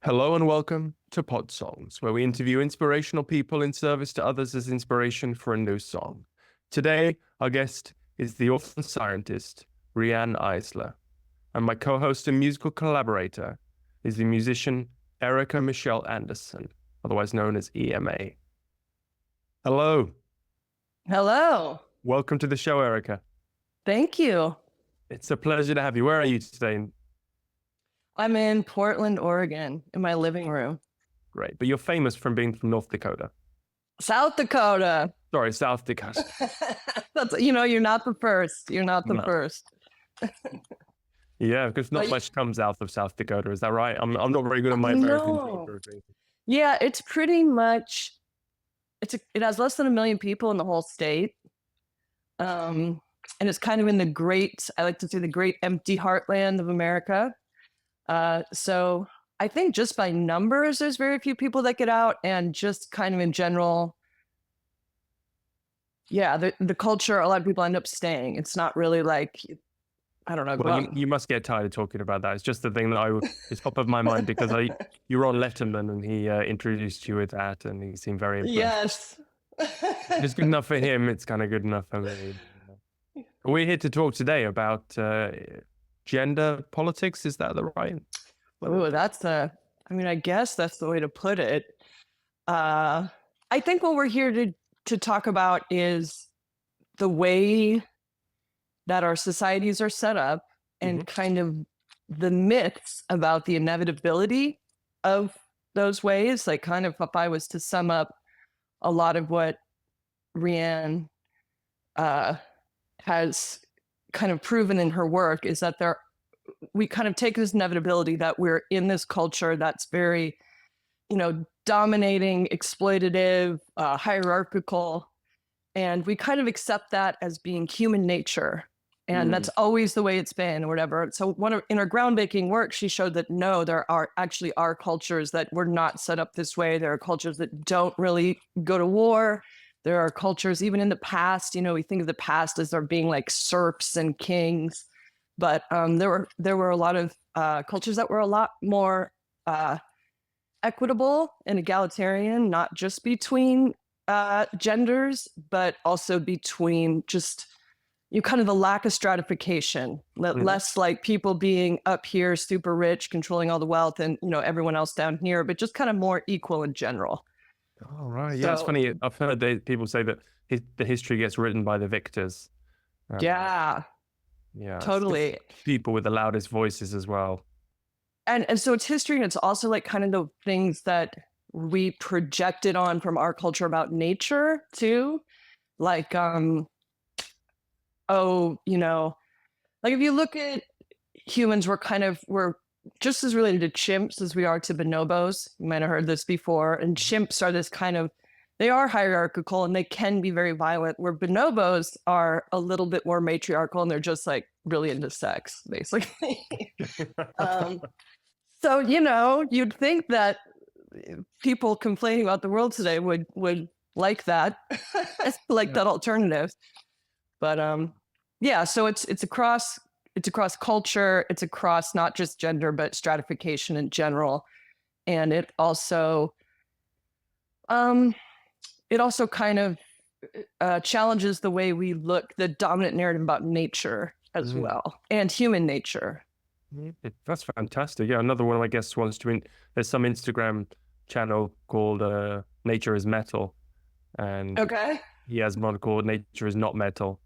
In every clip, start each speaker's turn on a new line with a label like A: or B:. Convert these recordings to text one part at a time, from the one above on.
A: Hello and welcome to Podsongs, where we interview inspirational people in service to others as inspiration for a new song. Today, our guest is the author and scientist, Rianne Eisler, and my co-host and musical collaborator is the musician Erika Michelle Anderson, otherwise known as EMA. Hello.
B: Hello.
A: Welcome to the show, Erika.
B: Thank you.
A: It's a pleasure to have you. Where are you today?
B: I'm in Portland, Oregon, in my living room.
A: Great. But you're famous from being from North Dakota.
B: South Dakota.
A: Sorry, South Dakota.
B: You're not the first. You're not the first.
A: Yeah, because not much comes out of South Dakota. Is that right? I'm not very good at my American geography.
B: Yeah, it's pretty much, it has less than 1 million people in the whole state. And it's kind of in I like to say the great empty heartland of America. So I think just by numbers, there's very few people that get out, and just kind of in general, yeah, the culture, a lot of people end up staying. It's not really like, I don't know.
A: Well, you must get tired of talking about that. It's just the thing that is top of my mind because you were on Letterman and he introduced you with that and he seemed very impressed.
B: Yes.
A: If it's good enough for him, it's kind of good enough for me. We're here to talk today about gender politics. Is that the right?
B: Oh, I guess that's the way to put it. I think what we're here to talk about is the way that our societies are set up and kind of the myths about the inevitability of those ways. Like, kind of, if I was to sum up a lot of what Rhianne has kind of proven in her work, is that we kind of take this inevitability that we're in this culture that's very, dominating, exploitative, hierarchical, and we kind of accept that as being human nature. And that's always the way it's been, or whatever. So in her groundbreaking work, she showed that no, there are cultures that were not set up this way. There are cultures that don't really go to war. There are cultures, even in the past, we think of the past as there being like serfs and kings. But there were a lot of cultures that were a lot more equitable and egalitarian, not just between genders, but also between just kind of the lack of stratification, less like people being up here super rich, controlling all the wealth, and everyone else down here, but just kind of more equal in general.
A: Oh, right. Yeah, it's funny. I've heard people say that the history gets written by the victors.
B: Yeah, totally.
A: People with the loudest voices as well.
B: And so it's history, and it's also like kind of the things that we projected on from our culture about nature too. Like, like if you look at humans, we're just as related to chimps as we are to bonobos. You might have heard this before. And chimps are they are hierarchical and they can be very violent, where bonobos are a little bit more matriarchal and they're just like really into sex, basically. So, you'd think that people complaining about the world today would like that, that alternative. But yeah, so it's across culture, it's across not just gender, but stratification in general. And it also kind of challenges the way we look, the dominant narrative about nature as well, and human nature.
A: That's fantastic. Yeah, another one of my guests wants to there's some Instagram channel called Nature is Metal. And he has one called Nature is Not Metal.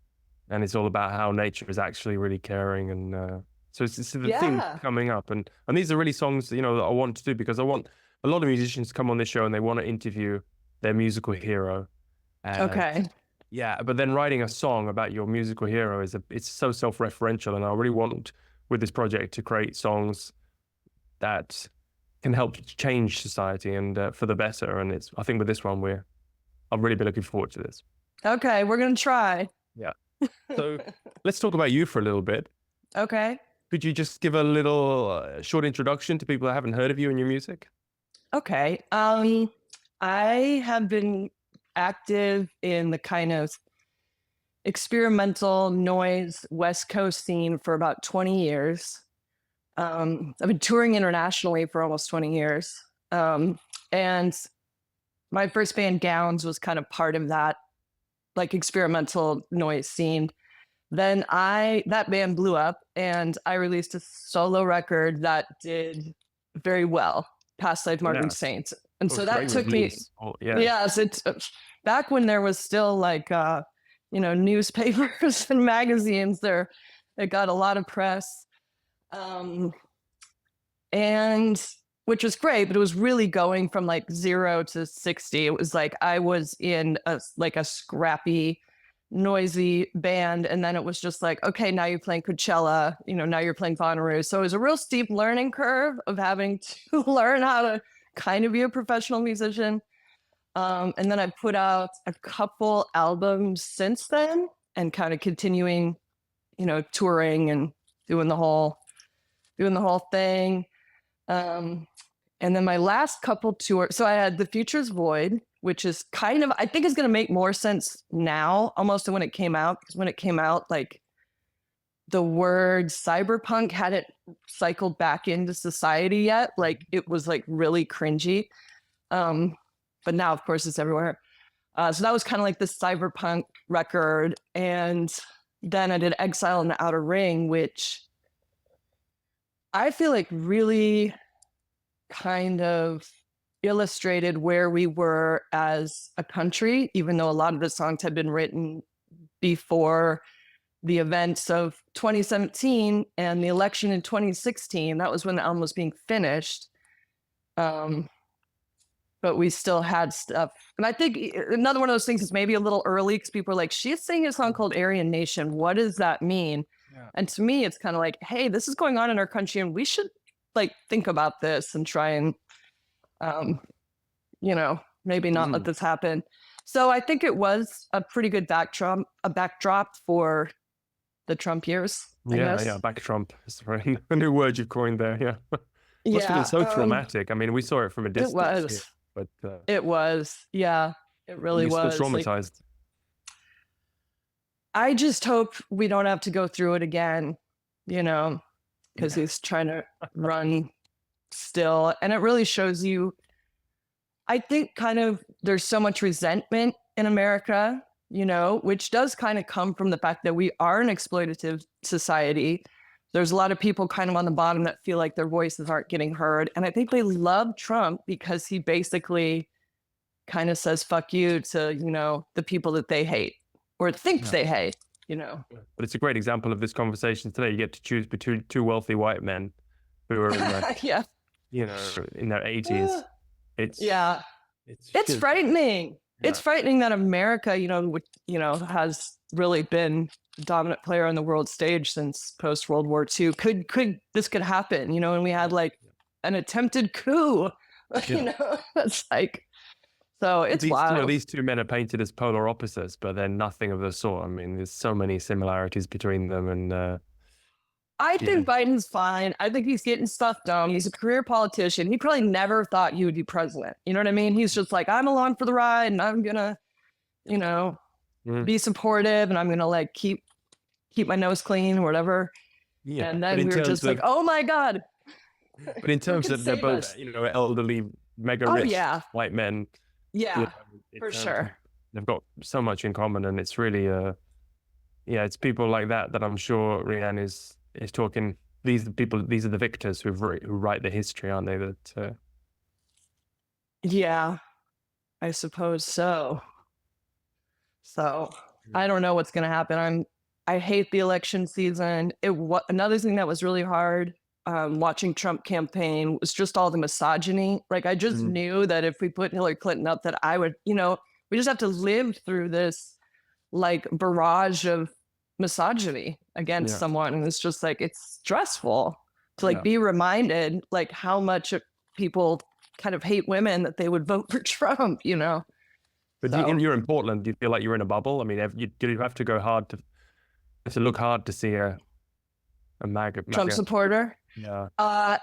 A: And it's all about how nature is actually really caring. And so it's the theme coming up. And these are really songs, that I want to do, because I want a lot of musicians to come on this show and they want to interview their musical hero. Yeah, but then writing a song about your musical hero it's so self-referential. And I really want, with this project, to create songs that can help change society and for the better. And I think with this one, I'll really be looking forward to this.
B: Okay, we're going to try.
A: Yeah. So let's talk about you for a little bit.
B: Okay.
A: Could you just give a little short introduction to people that haven't heard of you and your music?
B: Okay. I have been active in the kind of experimental noise West Coast scene for about 20 years. I've been touring internationally for almost 20 years. And my first band, Gowns, was kind of part of that, like, experimental noise scene. Then that band blew up, and I released a solo record that did very well, Past Life Martyred Saints. And so that took me, yes, it's back when there was still like, newspapers and magazines there. It got a lot of press, and which was great, but it was really going from like 0 to 60. It was like I was in a scrappy, noisy band, and then it was just like, okay, now you're playing Coachella, now you're playing Bonnaroo. So it was a real steep learning curve of having to learn how to kind of be a professional musician. And then I put out a couple albums since then, and kind of continuing, touring and doing the whole thing. And then my last couple tours, so I had The Future's Void, which is kind of, I think is going to make more sense now almost than when it came out. Because when it came out, like, the word cyberpunk hadn't cycled back into society yet. Like, it was like really cringy. But now, of course, it's everywhere. So that was kind of like the cyberpunk record. And then I did Exile in the Outer Ring, which I feel like really kind of illustrated where we were as a country, even though a lot of the songs had been written before the events of 2017 and the election in 2016. That was when the album was being finished. But we still had stuff. And I think another one of those things is maybe a little early, because people are like, she's singing a song called Aryan Nation. What does that mean? Yeah. And to me, it's kind of like, hey, this is going on in our country, and we should like think about this and try and, maybe not let this happen. So I think it was a pretty good backdrop for the Trump years.
A: Yeah, backdrop is a new word you've coined there. Yeah. Must have been so traumatic. I mean, we saw it from a distance.
B: It was.
A: Here, but
B: it was. Yeah, it really was.
A: Still traumatized.
B: Like, I just hope we don't have to go through it again, because he's trying to run still. And it really shows you, I think, kind of, there's so much resentment in America, which does kind of come from the fact that we are an exploitative society. There's a lot of people kind of on the bottom that feel like their voices aren't getting heard. And I think they love Trump because he basically kind of says, fuck you to, the people that they hate or think they hate,
A: But it's a great example of this conversation today. You get to choose between two wealthy white men who are in their, in their 80s.
B: It's frightening. Yeah. It's frightening that America, has really been the dominant player on the world stage since post World War II. This could happen, and we had like an attempted coup, it's like, so it's wild.
A: These two men are painted as polar opposites, but they're nothing of the sort. I mean, there's so many similarities between them, and
B: I think Biden's fine. I think he's getting stuff done. He's a career politician. He probably never thought he would be president. You know what I mean? He's just like, I'm along for the ride, and I'm gonna, be supportive, and I'm gonna like keep my nose clean or whatever. Yeah. And then we were just like, oh my God.
A: But in terms of they're both, elderly, mega rich white men.
B: Yeah, for sure.
A: They've got so much in common, and it's really, it's people like that I'm sure Rianne is talking. These are the victors who write the history, aren't they? That.
B: Yeah, I suppose so. So I don't know what's going to happen. I hate the election season. Another thing that was really hard watching Trump campaign was just all the misogyny. Like, I just knew that if we put Hillary Clinton up, that I would, we just have to live through this like barrage of misogyny against someone. And it's just like, it's stressful to like be reminded like how much people kind of hate women that they would vote for Trump,
A: But you're in Portland. Do you feel like you're in a bubble? I mean, do you have to go hard to look hard to see a MAGA
B: Trump supporter?
A: Yeah.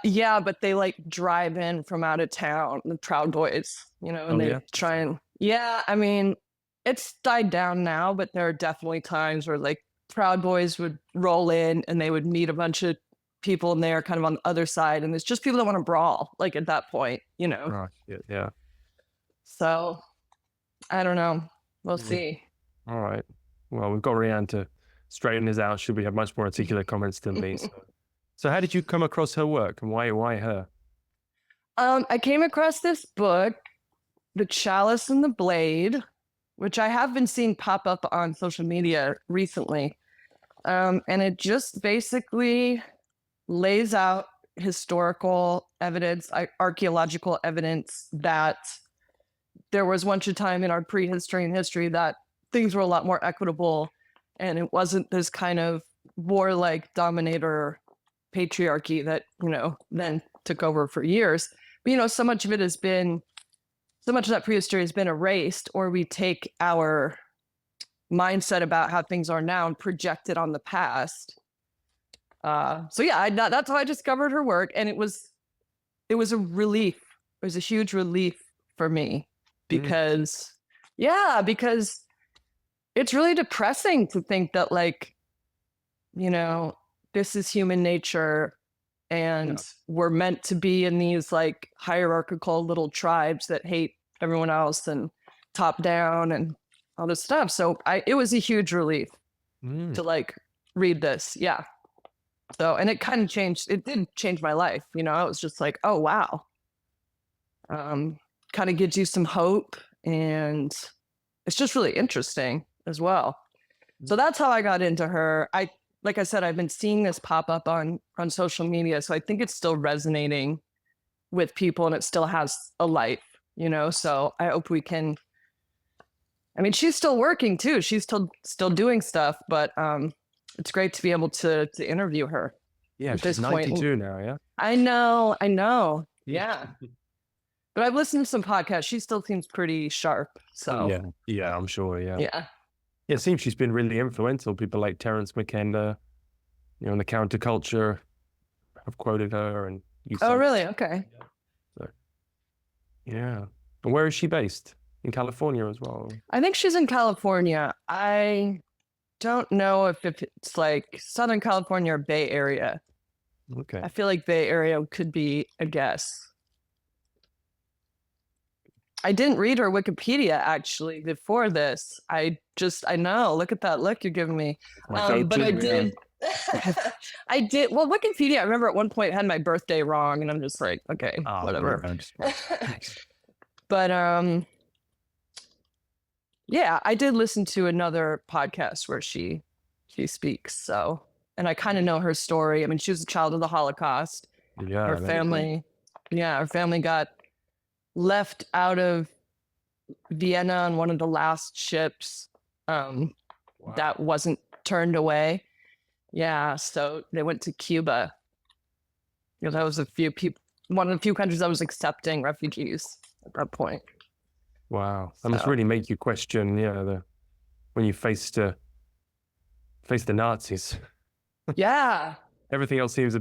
B: Yeah, but they like drive in from out of town, the Proud Boys, and they try and, I mean, it's died down now, but there are definitely times where like Proud Boys would roll in and they would meet a bunch of people and they're kind of on the other side, and it's just people that want to brawl, like at that point, you know.
A: Right. Yeah.
B: So I don't know. We'll see.
A: All right. Well, we've got Rianne to straighten this out. Should we have much more articulate comments than me? So how did you come across her work, and why her?
B: I came across this book, The Chalice and the Blade, which I have been seeing pop up on social media recently. And it just basically lays out historical evidence, archaeological evidence that there was once a time in our prehistory and history that things were a lot more equitable, and it wasn't this kind of warlike dominator patriarchy that, you know, then took over for years. But, you know, so much of that prehistory has been erased, or we take our mindset about how things are now and project it on the past. So yeah, that's how I discovered her work, and it was a relief. It was a huge relief for me because it's really depressing to think that, like, you know, this is human nature, and we're meant to be in these like hierarchical little tribes that hate everyone else and top down and all this stuff. So it was a huge relief to like read this. Yeah. So, and it did change my life. You know, I was just like, oh, wow. Kind of gives you some hope, and it's just really interesting as well. So that's how I got into her. Like I said, I've been seeing this pop up on social media. So I think it's still resonating with people, and it still has a life, you know? So I hope we can, I mean, she's still working too. She's still doing stuff, but it's great to be able to interview her.
A: Yeah, she's 92 now, yeah?
B: I know. Yeah. But I've listened to some podcasts. She still seems pretty sharp. So
A: yeah, I'm sure. Yeah.
B: Yeah.
A: It seems she's been really influential. People like Terence McKenna, you know, in the counterculture have quoted her. And
B: oh, really? Okay.
A: So, yeah. And where is she based? In California as well?
B: I think she's in California. I don't know if it's like Southern California or Bay Area.
A: Okay. I
B: feel like Bay Area could be a guess. I didn't read her Wikipedia actually before this. I know. Look at that look you're giving me. But I did. I did. Well, Wikipedia, I remember at one point had my birthday wrong, and I'm just like, okay, whatever. But yeah, I did listen to another podcast where she speaks. So, and I kind of know her story. I mean, she was a child of the Holocaust.
A: Yeah.
B: Her family got left out of Vienna on one of the last ships that wasn't turned away. Yeah, so they went to Cuba. You know, that was one of the few countries that was accepting refugees at that point.
A: Wow, that must really make you question, when you face the Nazis.
B: Yeah.
A: Everything else seems a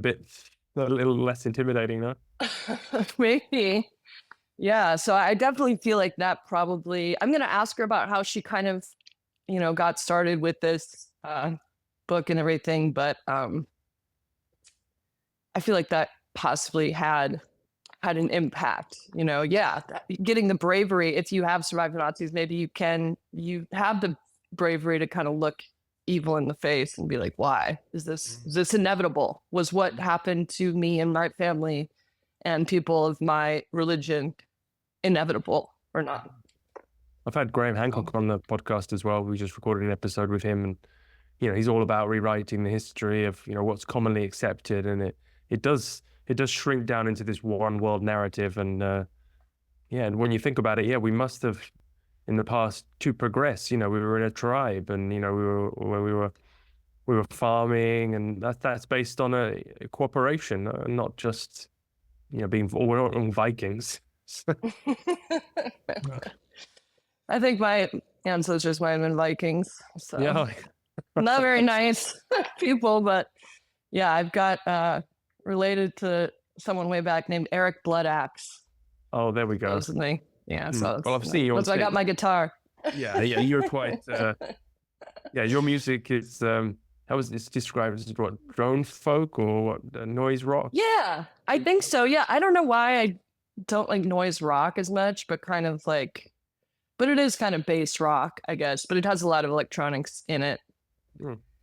A: little less intimidating, no?
B: Maybe. Yeah, so I definitely feel like that probably, I'm going to ask her about how she kind of, you know, got started with this book and everything, but I feel like that possibly had an impact, you know. Yeah, getting the bravery, if you have survived the Nazis, maybe you have the bravery to kind of look evil in the face and be like, why is this inevitable? Was what happened to me and my family and people of my religion inevitable or not?
A: I've had Graham Hancock on the podcast as well. We just recorded an episode with him, and you know, he's all about rewriting the history of, you know, what's commonly accepted, and it does shrink down into this one world narrative. And and when you think about it, we must have in the past to progress. You know, we were in a tribe, and you know, we were farming, and that's based on a cooperation, not just, you know, we're not all Vikings.
B: I think my ancestors might have been Vikings, so
A: yeah.
B: Not very nice people, but yeah, I've got related to someone way back named Eric Bloodaxe.
A: Oh, there we go.
B: Supposedly. Yeah, so
A: well, I've seen you on stage.
B: I got my guitar.
A: Yeah, you're quite. Your music has How was this described? Is it what, drone folk or what, noise rock?
B: Yeah, I think so. Yeah, I don't know why I don't like noise rock as much, but kind of like, but it is kind of bass rock, I guess. But it has a lot of electronics in it.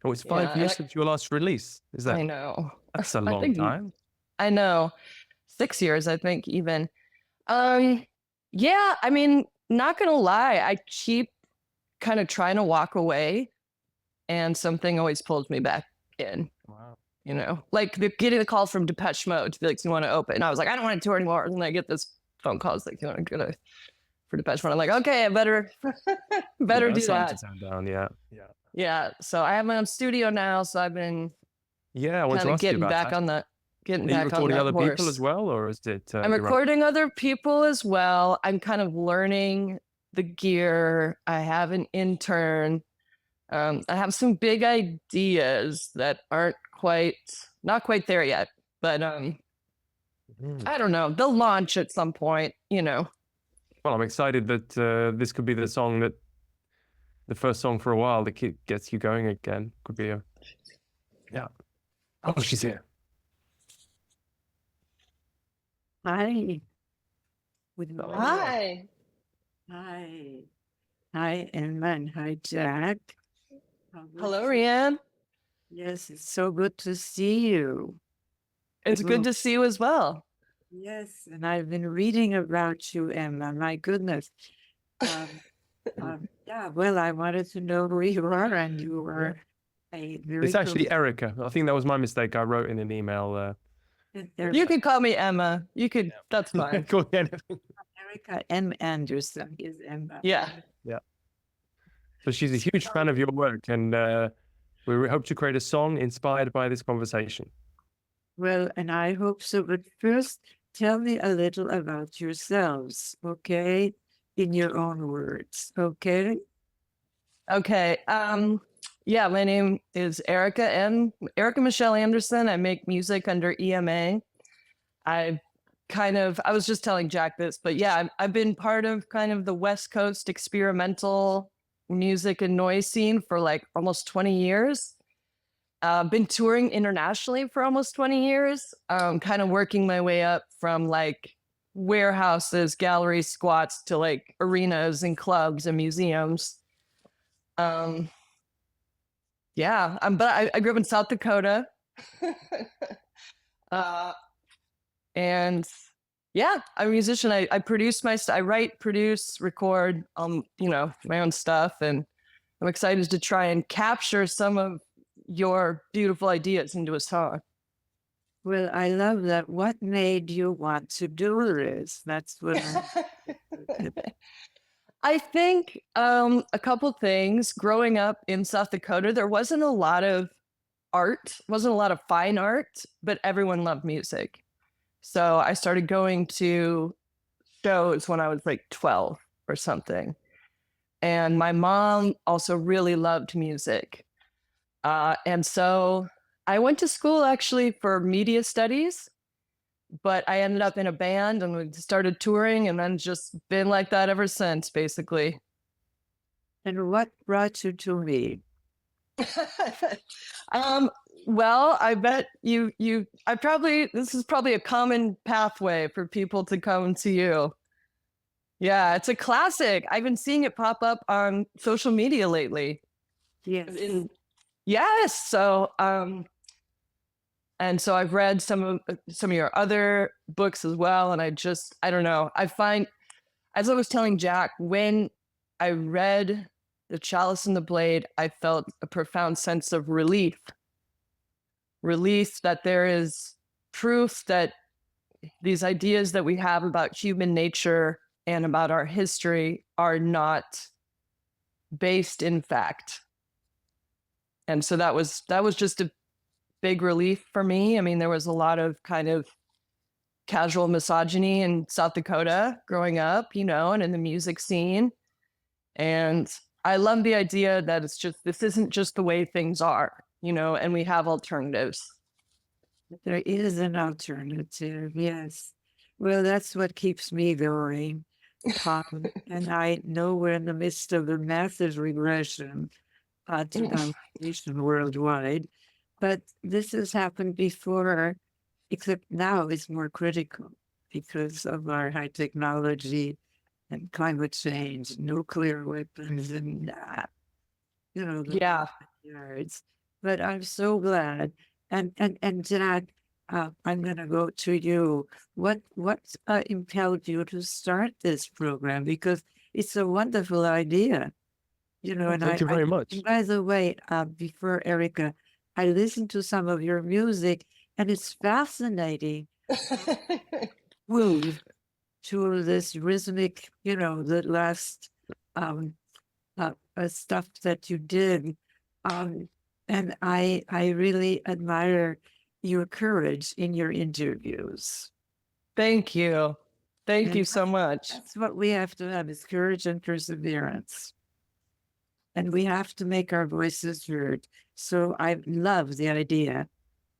A: Oh, it's 5 years since your last release. Is that?
B: I know.
A: That's a long time.
B: I know. 6 years, I think, even. Yeah, I mean, not gonna lie, I keep kind of trying to walk away, and something always pulls me back in.
A: Wow.
B: You know, like getting a call from Depeche Mode to be like, "You want to open?" And I was like, "I don't want to tour anymore." And I get this phone call, it's like, "You want to go for Depeche Mode?" I'm like, "Okay, I better do that."
A: Down. Yeah.
B: Yeah. So I have my own studio now, so I've been
A: I want to ask
B: getting
A: you about
B: back
A: that.
B: on that.
A: Are you recording other people as well, or is it?
B: I'm recording other people as well. I'm kind of learning the gear. I have an intern. I have some big ideas that aren't not quite there yet, but I don't know. They'll launch at some point, you know.
A: Well, I'm excited that this could be the first song for a while that gets you going again. Could be Oh, she's here.
C: Hi.
B: Hi.
C: Hi. Hi, Emma, and hi, Jack.
B: Hello, Rianne.
C: Yes, it's so good to see you.
B: It's good to see you as well.
C: Yes, and I've been reading about you, Emma. My goodness. Well, I wanted to know who you are, and you were a very
A: It's actually Erika. I think that was my mistake. I wrote in an email.
B: You could call me Emma. You could. That's fine.
A: Call me anything.
C: Erika M. Anderson is Emma.
B: Yeah.
A: So she's a huge fan of your work, and we hope to create a song inspired by this conversation.
C: Well, and I hope so. But first, tell me a little about yourselves, okay? In your own words, okay?
B: Okay. Yeah, my name is Erika Michelle Anderson. I make music under EMA. I was just telling Jack this, but yeah, I've been part of kind of the West Coast experimental music and noise scene for like almost 20 years. Been touring internationally for almost 20 years, kind of working my way up from like warehouses, galleries, squats to like arenas and clubs and museums. But I grew up in South Dakota. And yeah, I'm a musician. I produce I write, produce, record, my own stuff. And I'm excited to try and capture some of your beautiful ideas into a song.
C: Well, I love that. What made you want to do this? That's what
B: I think a couple things. Growing up in South Dakota, there wasn't a lot of art, wasn't a lot of fine art, but everyone loved music. So I started going to shows when I was like 12 or something. And my mom also really loved music. And so I went to school actually for media studies, but I ended up in a band and we started touring and then just been like that ever since, basically.
C: And what brought you to me?
B: Well, I bet this is probably a common pathway for people to come to you. Yeah, it's a classic. I've been seeing it pop up on social media lately.
C: Yes.
B: Yes. So, and so I've read some of your other books as well. And I don't know. I find, as I was telling Jack, when I read The Chalice and the Blade, I felt a profound sense of relief that there is proof that these ideas that we have about human nature and about our history are not based in fact. And so that was just a big relief for me. I mean, there was a lot of kind of casual misogyny in South Dakota growing up, and in the music scene. And I love the idea that this isn't just the way things are, and we have alternatives.
C: There is an alternative, yes. Well, that's what keeps me going. And I know we're in the midst of a massive regression to domination worldwide. But this has happened before, except now it's more critical because of our high technology and climate change, nuclear weapons, and
B: Yeah.
C: yards. But I'm so glad. And Jack, I'm going to go to you. What impelled you to start this program? Because it's a wonderful idea. And
A: Thank you very much.
C: And by the way, before Erika, I listened to some of your music, and it's fascinating. Move to this rhythmic, the last stuff that you did. And I really admire your courage in your interviews.
B: Thank you. Thank you so much.
C: That's what we have to have, is courage and perseverance. And we have to make our voices heard. So I love the idea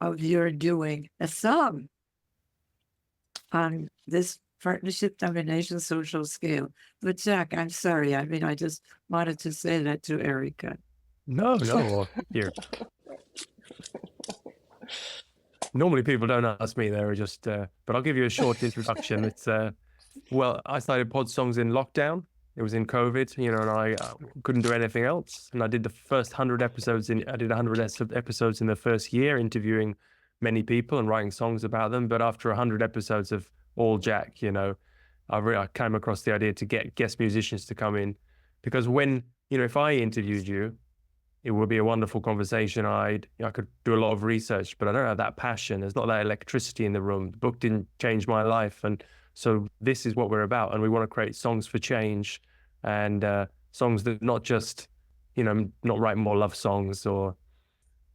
C: of your doing a song on this partnership domination social scale. But Jack, I'm sorry. I mean, I just wanted to say that to Erika.
A: No, here. Normally people don't ask me, they're just, but I'll give you a short introduction. It's, well, I started Podsongs in lockdown. It was in COVID, and I couldn't do anything else. And I did the first 100 episodes I did 100 episodes in the first year, interviewing many people and writing songs about them. But after 100 episodes of all Jack, I came across the idea to get guest musicians to come in, because when, if I interviewed you, it would be a wonderful conversation. I could do a lot of research, but I don't have that passion. There's not that electricity in the room. The book didn't change my life. And so this is what we're about. And we want to create songs for change, and songs that not just, not write more love songs or,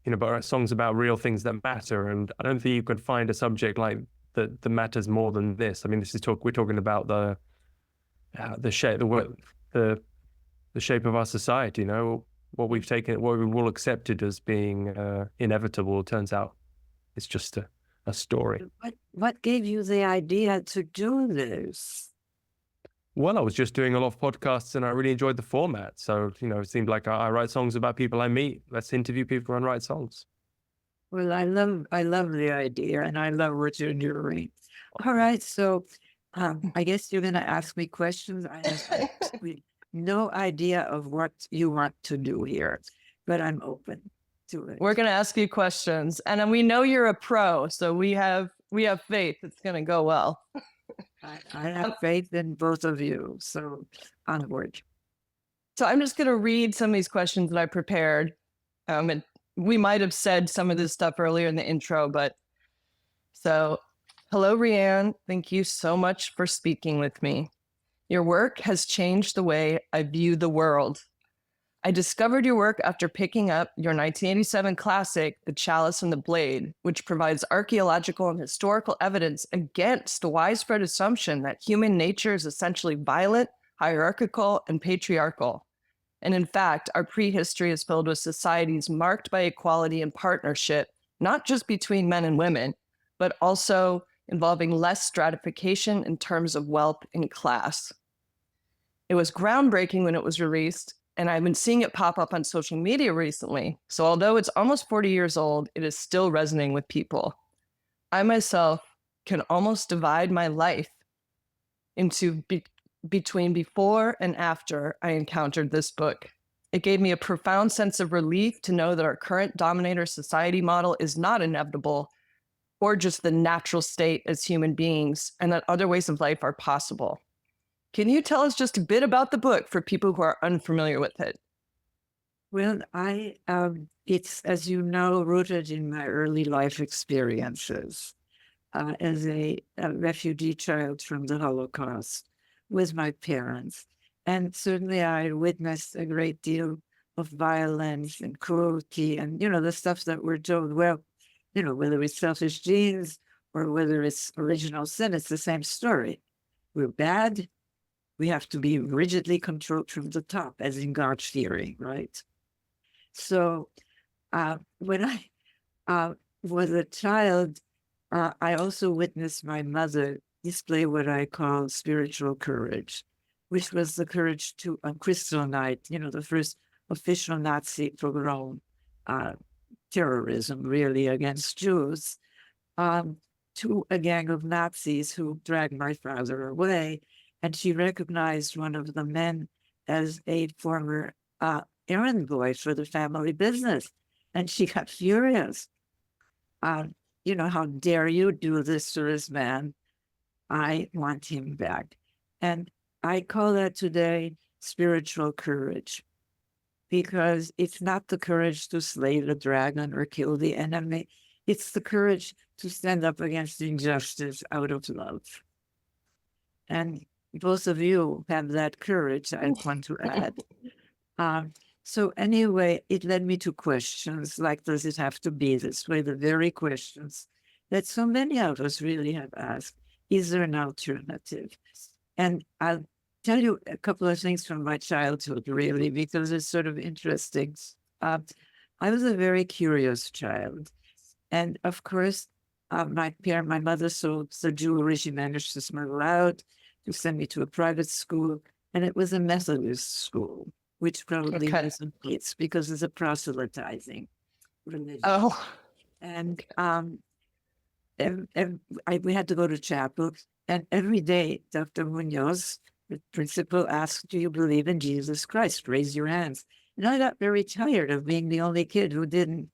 A: but songs about real things that matter. And I don't think you could find a subject like that matters more than this. I mean, we're talking about the shape of our society, what we've taken, what we've all accepted as being inevitable, turns out it's just a story.
C: What gave you the idea to do this?
A: Well, I was just doing a lot of podcasts and I really enjoyed the format. So, it seemed like I write songs about people I meet. Let's interview people and write songs.
C: Well, I love the idea, and I love what you're doing. All right. So I guess you're going to ask me questions. I have no idea of what you want to do here, but I'm open to it.
B: We're going to ask you questions, and we know you're a pro, so we have faith it's going to go well.
C: I have faith in both of you, so onward.
B: So I'm just going to read some of these questions that I prepared, and we might have said some of this stuff earlier in the intro, but so hello, Rianne. Thank you so much for speaking with me. Your work has changed the way I view the world. I discovered your work after picking up your 1987 classic, The Chalice and the Blade, which provides archaeological and historical evidence against the widespread assumption that human nature is essentially violent, hierarchical, and patriarchal. And in fact, our prehistory is filled with societies marked by equality and partnership, not just between men and women, but also involving less stratification in terms of wealth and class. It was groundbreaking when it was released, and I've been seeing it pop up on social media recently. So although it's almost 40 years old, it is still resonating with people. I myself can almost divide my life into between before and after I encountered this book. It gave me a profound sense of relief to know that our current dominator society model is not inevitable or just the natural state as human beings, and that other ways of life are possible. Can you tell us just a bit about the book for people who are unfamiliar with it?
C: Well, it's, as you know, rooted in my early life experiences as a refugee child from the Holocaust with my parents. And certainly I witnessed a great deal of violence and cruelty and, the stuff that we're told, well, whether it's selfish genes or whether it's original sin, it's the same story. We're bad. We have to be rigidly controlled from the top, as in God fearing, right? So when I was a child, I also witnessed my mother display what I call spiritual courage, which was the courage to, on Crystal Night, the first official Nazi pogrom, terrorism really against Jews, to a gang of Nazis who dragged my father away. And she recognized one of the men as a former errand boy for the family business. And she got furious. You know, how dare you do this to this man? I want him back. And I call that today spiritual courage, because it's not the courage to slay the dragon or kill the enemy. It's the courage to stand up against injustice out of love. And both of you have that courage, I want to add. So anyway, it led me to questions like, does it have to be this way? The very questions that so many of us really have asked. Is there an alternative? And I'll tell you a couple of things from my childhood, really, because it's sort of interesting. I was a very curious child. And of course, my mother sold the jewelry she managed to smuggle out to send me to a private school. And it was a Methodist school, which probably wasn't it, because it's a proselytizing religion.
B: Oh.
C: And we had to go to chapel. And every day, Dr. Munoz, the principal, asked, do you believe in Jesus Christ? Raise your hands. And I got very tired of being the only kid who didn't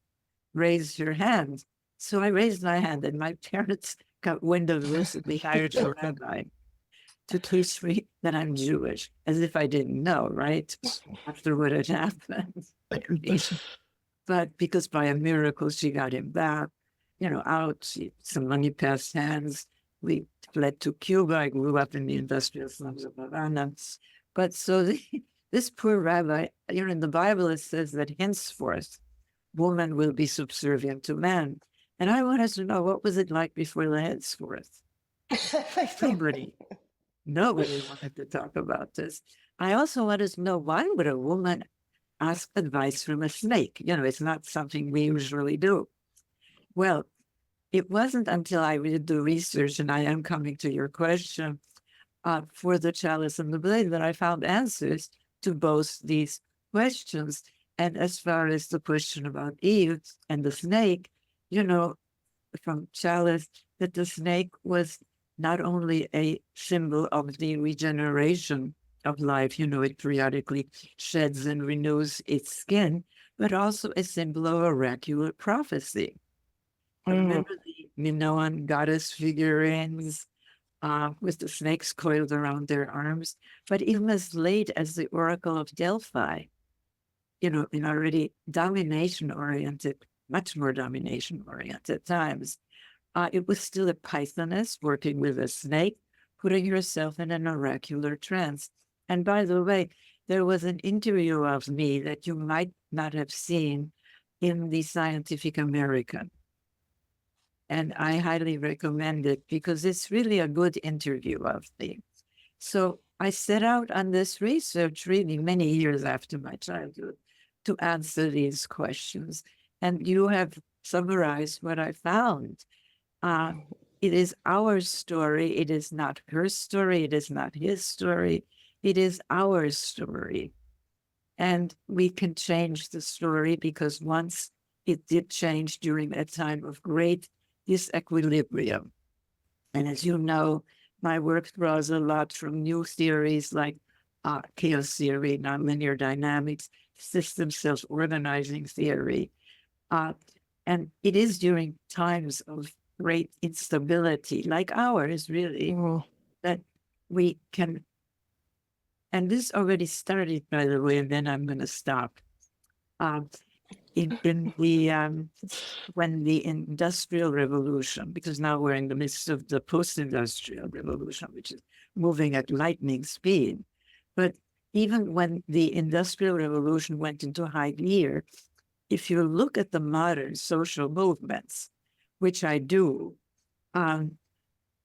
C: raise your hand. So I raised my hand, and my parents got wind of this, and they hired a rabbi to teach me that I'm Jewish, as if I didn't know, right? After what had happened. But because by a miracle, she got him back, out, some money passed hands. We fled to Cuba. I grew up in the industrial slums of Havana. But so this poor rabbi, in the Bible, it says that henceforth, woman will be subservient to man. And I wanted to know, what was it like before the henceforth? Nobody wanted to talk about this. I also wanted to know, why would a woman ask advice from a snake? It's not something we usually do. Well, it wasn't until I did the research, and I am coming to your question, for the Chalice and the Blade, that I found answers to both these questions. And as far as the question about Eve and the snake, from Chalice, that the snake was not only a symbol of the regeneration of life, it periodically sheds and renews its skin, but also a symbol of oracular prophecy. Remember the Minoan goddess figurines with the snakes coiled around their arms? But even as late as the Oracle of Delphi, in already domination-oriented, much more domination-oriented times, it was still a pythoness working with a snake, putting herself in an oracular trance. And by the way, there was an interview of me that you might not have seen in the Scientific American. And I highly recommend it because it's really a good interview of me. So I set out on this research really many years after my childhood to answer these questions. And you have summarized what I found. It is our story. It is not her story. It is not his story. It is our story. And we can change the story, because once it did change during a time of great disequilibrium. And as you know, my work draws a lot from new theories like chaos theory, nonlinear dynamics, system self-organizing theory. And it is during times of great instability, like ours, really, that we can, and this already started, by the way, and then I'm going to stop. When the Industrial Revolution, because now we're in the midst of the post-industrial revolution, which is moving at lightning speed. But even when the Industrial Revolution went into high gear, if you look at the modern social movements, which I do,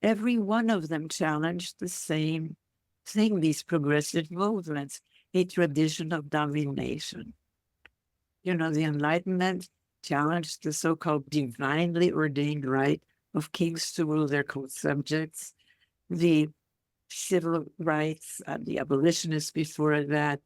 C: every one of them challenged the same thing, these progressive movements, a tradition of domination. The Enlightenment challenged the so-called divinely ordained right of kings to rule their co-subjects. The civil rights, the abolitionists before that,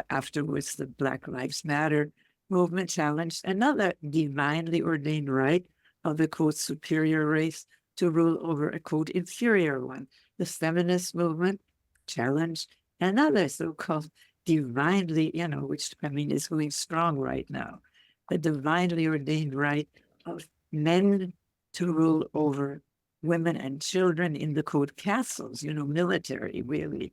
C: afterwards the Black Lives Matter movement challenged another divinely ordained right of the quote superior race to rule over a quote inferior one. The feminist movement challenged another so-called divinely, which I mean is going strong right now, the divinely ordained right of men to rule over women and children in the quote castles, military really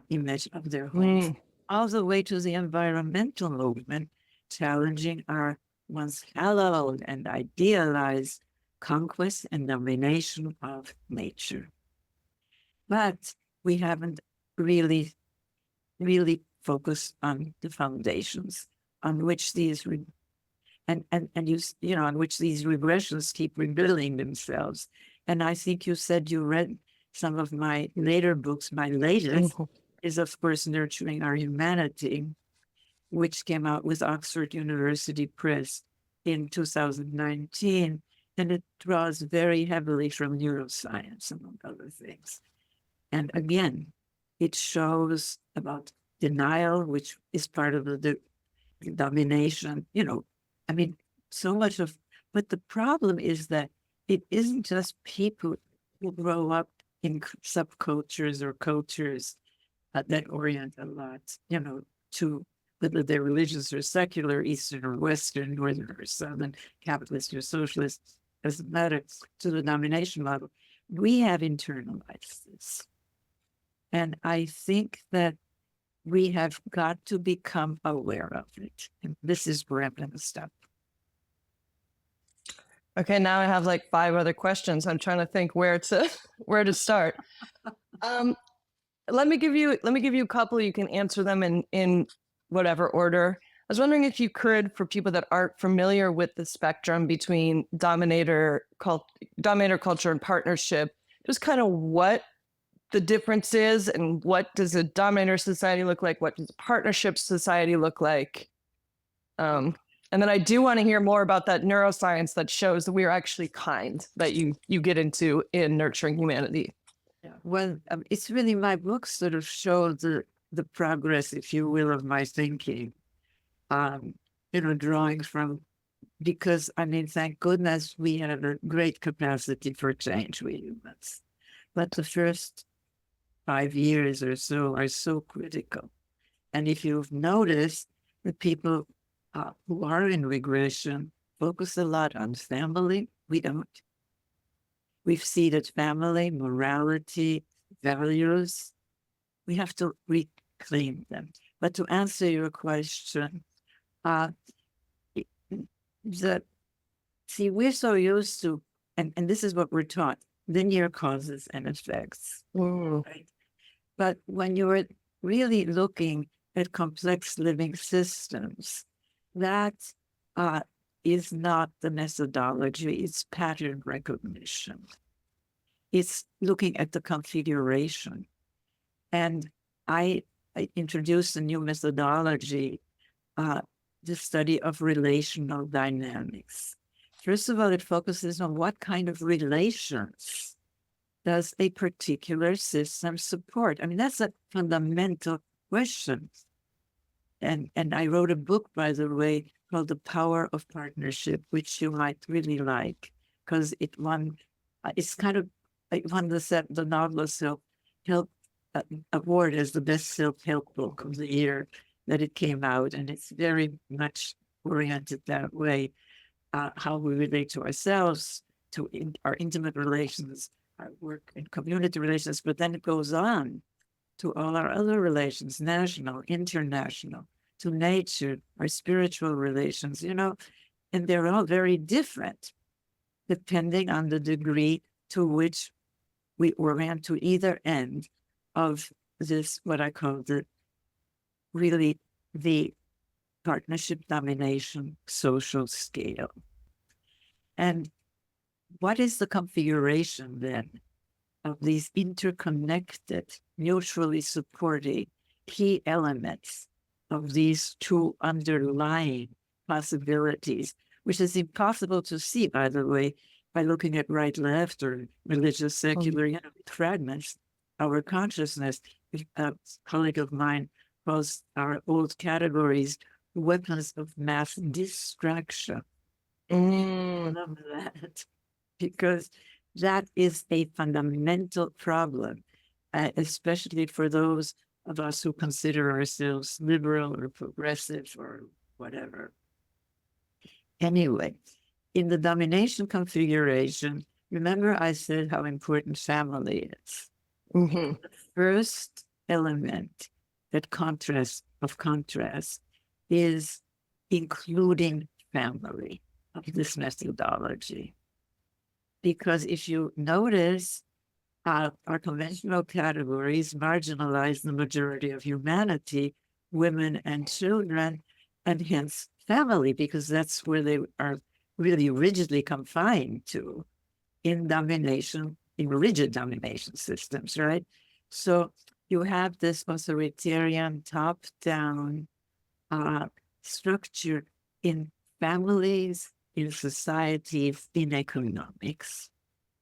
C: image of their homes, all the way to the environmental movement challenging our once hallowed and idealized conquest and domination of nature. But we haven't really focused on the foundations on which these on which these regressions keep rebuilding themselves. And I think you said you read some of my later books. My latest is, of course, Nurturing Our Humanity, which came out with Oxford University Press in 2019. And it draws very heavily from neuroscience, among other things. And again, it shows about denial, which is part of the domination, I mean, so much of, but the problem is that it isn't just people who grow up in subcultures or cultures that orient a lot, to whether they're religious or secular, Eastern or Western, Northern or Southern, capitalist or socialist, doesn't matter, to the domination model. We have internalized this. And I think that we have got to become aware of it. And this is where I'm going to stop.
B: Okay, now I have like 5 other questions. I'm trying to think where to start. Let me give you a couple. You can answer them in whatever order. I was wondering if you could, for people that aren't familiar with the spectrum between dominator culture and partnership, just kind of what the difference is and what does a dominator society look like? What does a partnership society look like? And then I do want to hear more about that neuroscience that shows that we are actually kind, that you get into in Nurturing Humanity.
C: Yeah. Well, it's really, my books sort of show the progress, if you will, of my thinking. Drawing from, because I mean, thank goodness we have a great capacity for change, we humans. But the first 5 years or so are so critical. And if you've noticed, the people who are in regression focus a lot on family. We don't. We've ceded family, morality, values. We have to reclaim them. But to answer your question, we're so used to, and this is what we're taught, linear causes and effects. Right? But when you're really looking at complex living systems, that is not the methodology, it's pattern recognition. It's looking at the configuration. And I introduced a new methodology, the study of relational dynamics. First of all, it focuses on what kind of relations does a particular system support? I mean, that's a fundamental question. And I wrote a book, by the way, called The Power of Partnership, which you might really like, because it won, it's kind of, it won the Novel Self-Help Award as the best self-help book of the year that it came out. And it's very much oriented that way, how we relate to ourselves, to our intimate relations, our work and community relations, but then it goes on to all our other relations, national, international, to nature, our spiritual relations, and they're all very different depending on the degree to which we orient to either end of this, what I call the partnership domination social scale. And what is the configuration then of these interconnected, mutually supporting key elements of these two underlying possibilities, which is impossible to see, by the way, by looking at right-left or religious, secular fragments, our consciousness. A colleague of mine calls our old categories weapons of mass destruction. I love that, because that is a fundamental problem, especially for those of us who consider ourselves liberal or progressive or whatever. Anyway, in the domination configuration, remember I said how important family is. The first element that contrast is including family of this methodology. Because if you notice, our conventional categories marginalize the majority of humanity, women and children, and hence family, because that's where they are really rigidly confined to in domination, in rigid domination systems, right? So you have this authoritarian top-down structure in families, in societies, in economics,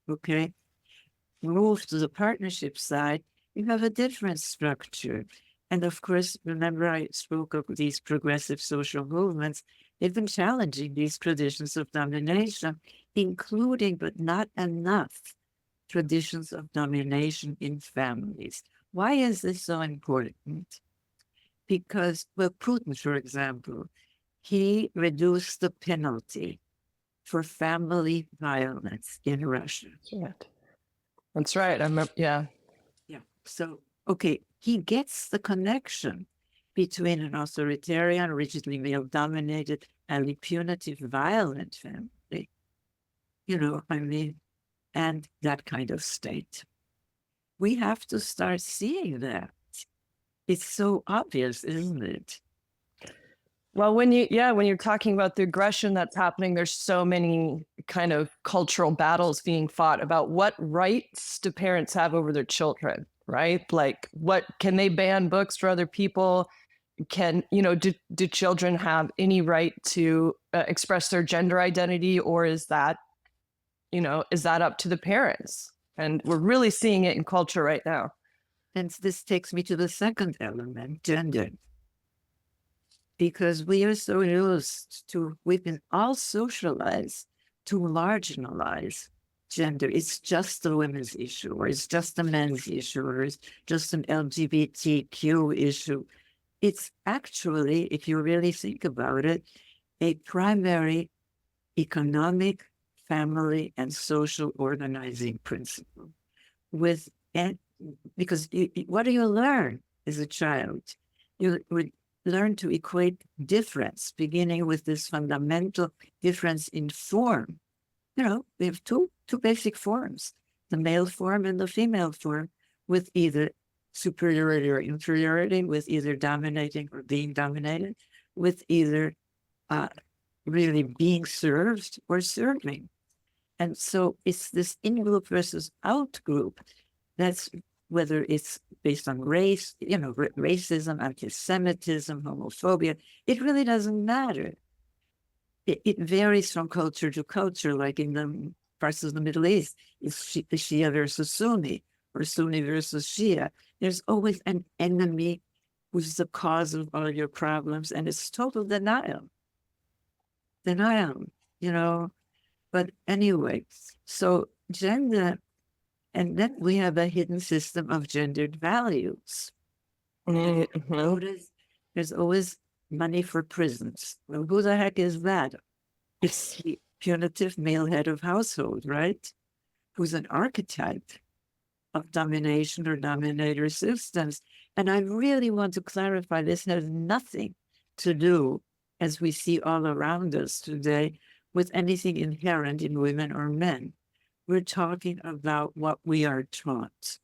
C: okay? Move to the partnership side, you have a different structure. And of course, remember I spoke of these progressive social movements. They've been challenging these traditions of domination, including, but not enough, traditions of domination in families. Why is this so important? Because, well, Putin, for example, he reduced the penalty for family violence in Russia.
B: Yeah. That's right. I remember, yeah.
C: Yeah. So, okay, he gets the connection between an authoritarian, rigidly male-dominated, and a punitive, violent family, and that kind of state. We have to start seeing that. It's so obvious, isn't it?
B: Well, when you're talking about the aggression that's happening, there's so many kind of cultural battles being fought about what rights do parents have over their children, right? Like, what can they ban books for other people? Do children have any right to express their gender identity, or is that up to the parents? And we're really seeing it in culture right now.
C: And this takes me to the second element, gender. Because we are so used to, we've been all socialized to marginalize gender. It's just a women's issue, or it's just a men's issue, or it's just an LGBTQ issue. It's actually, if you really think about it, a primary economic, family, and social organizing principle. Because what do you learn as a child? You learn to equate difference, beginning with this fundamental difference in form. We have two basic forms, the male form and the female form, with either superiority or inferiority, with either dominating or being dominated, with either really being served or serving. And so it's this in-group versus out-group. That's whether it's based on race, racism, anti-Semitism, homophobia, it really doesn't matter. It varies from culture to culture, like in the parts of the Middle East, it's Shia versus Sunni, or Sunni versus Shia. There's always an enemy who's the cause of all your problems, and it's total denial. But anyway, so gender, and then we have a hidden system of gendered values. Notice there's always money for prisons. Well, who the heck is that? It's the punitive male head of household, right? Who's an archetype of domination or dominator systems. And I really want to clarify, this has nothing to do, as we see all around us today, with anything inherent in women or men. We're talking about what we are taught.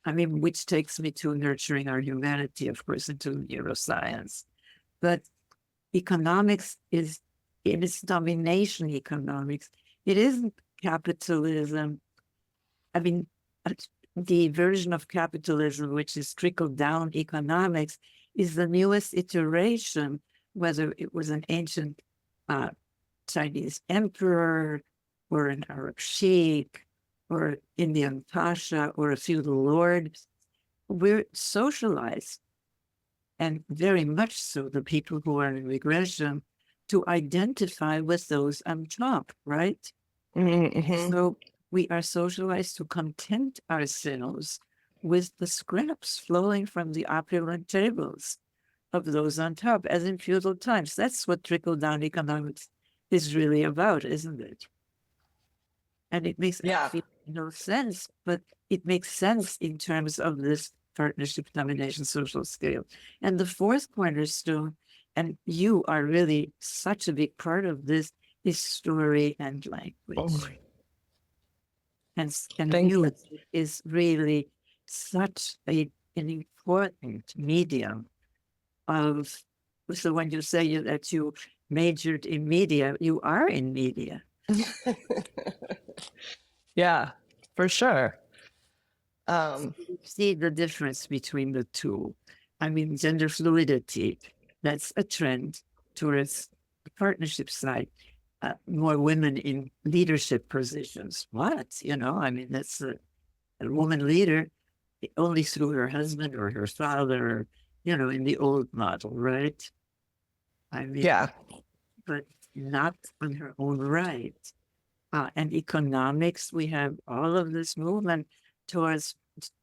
C: Which takes me to nurturing our humanity, of course, into neuroscience. But economics is, in its domination economics, it isn't capitalism. The version of capitalism, which is trickle-down economics, is the newest iteration, whether it was an ancient Chinese emperor, or an Arab sheikh, or Indian pasha, or a feudal lord. We're socialized and very much so the people who are in regression, to identify with those on top, right?
B: Mm-hmm.
C: So we are socialized to content ourselves with the scraps flowing from the opulent tables of those on top, as in feudal times. That's what trickle-down economics is really about, isn't it? And it makes no sense, but it makes sense in terms of this partnership domination social scale. And the fourth cornerstone, and you are really such a big part of this, is story and language.
B: Oh.
C: And you is really such an important medium of, so when you say that you majored in media, you are in media.
B: Yeah, for sure.
C: See the difference between the two. I mean, gender fluidity, that's a trend towards the partnership side. More women in leadership positions. What? You know, I mean, that's a woman leader only through her husband or her father, you know, in the old model, right? I mean,
B: yeah,
C: but not on her own right. And economics, we have all of this movement towards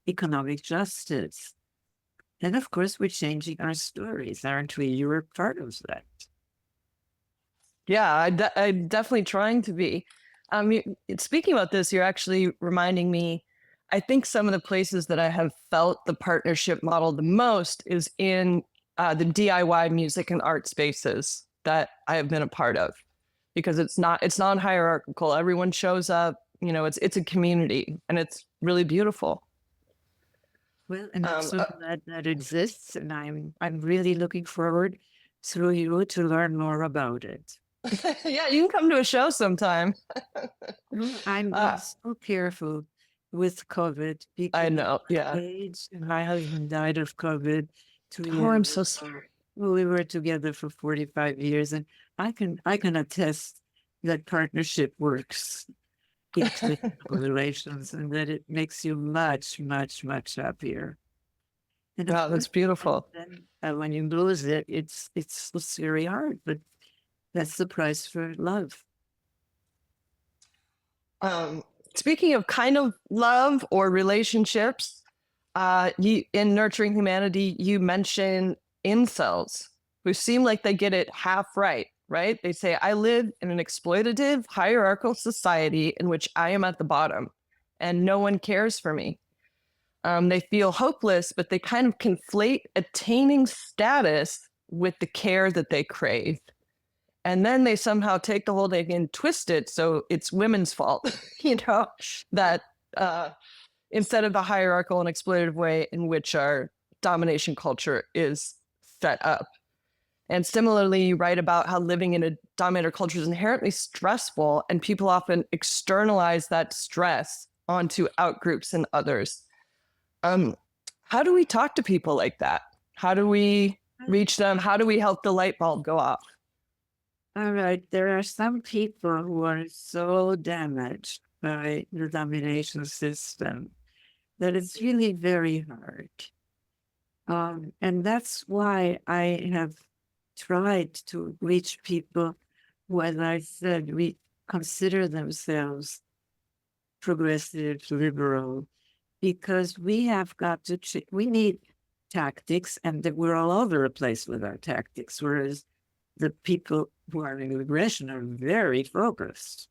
C: economic justice. And of course, we're changing our stories, aren't we? You were part of that.
B: Yeah, I'm definitely trying to be. Speaking about this, you're actually reminding me, I think some of the places that I have felt the partnership model the most is in the DIY music and art spaces that I have been a part of, because it's non-hierarchical. Everyone shows up, you know, it's a community, and it's really beautiful.
C: Well, and I'm so glad that exists, and I'm really looking forward through you to learn more about it.
B: Yeah, you can come to a show sometime.
C: I'm so careful with COVID.
B: I know, yeah.
C: Age, and my husband died of COVID 2 years.
B: Oh, I'm so sorry.
C: Well, we were together for 45 years, and I can attest that partnership works in relations, and that it makes you much, much, much happier. And
B: wow, that's beautiful.
C: Then, when you lose it, it's very hard, but that's the price for love.
B: Speaking of kind of love or relationships, in Nurturing Humanity, you mention incels who seem like they get it half right? They say, I live in an exploitative, hierarchical society in which I am at the bottom and no one cares for me. They feel hopeless, but they kind of conflate attaining status with the care that they crave. And then they somehow take the whole thing and twist it so it's women's fault, you know, that instead of the hierarchical and exploitative way in which our domination culture is set up. And similarly, you write about how living in a dominator culture is inherently stressful, and people often externalize that stress onto outgroups and others. How do we talk to people like that? How do we reach them? How do we help the light bulb go off?
C: All right, there are some people who are so damaged by the domination system that it's really very hard. And that's why I have tried to reach people who, as I said, we consider themselves progressive, liberal, because we have got to, we need tactics, and that we're all over the place with our tactics, whereas the people who are in aggression are very focused.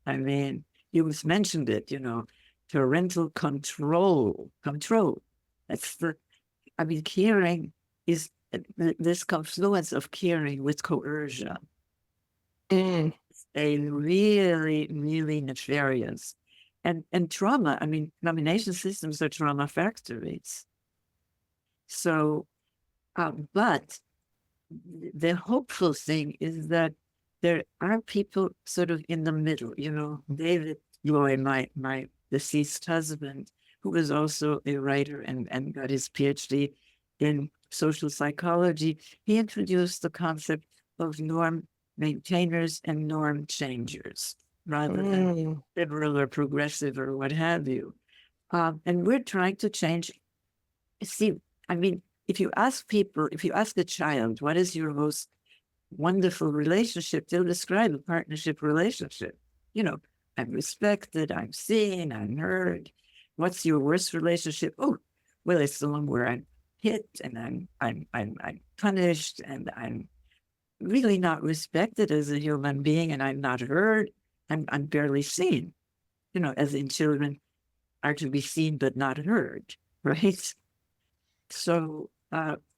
C: I mean, you just mentioned it, you know, parental control. That's the, I mean, caring is this confluence of caring with coercion. It's a really, really nefarious. And trauma, I mean, domination systems are trauma factories. So, but the hopeful thing is that there are people sort of in the middle, you know. David Loy, my deceased husband, who was also a writer and got his PhD in social psychology, he introduced the concept of norm maintainers and norm changers, rather than liberal or progressive or what have you. And we're trying to change. See, I mean, if you ask people, if you ask a child, what is your most wonderful relationship, they'll describe a partnership relationship. You know, I'm respected, I'm seen, I'm heard. What's your worst relationship? Oh, well, it's the one where I'm hit and I'm punished and I'm really not respected as a human being and I'm not heard. I'm barely seen. You know, as in children are to be seen but not heard, right? So,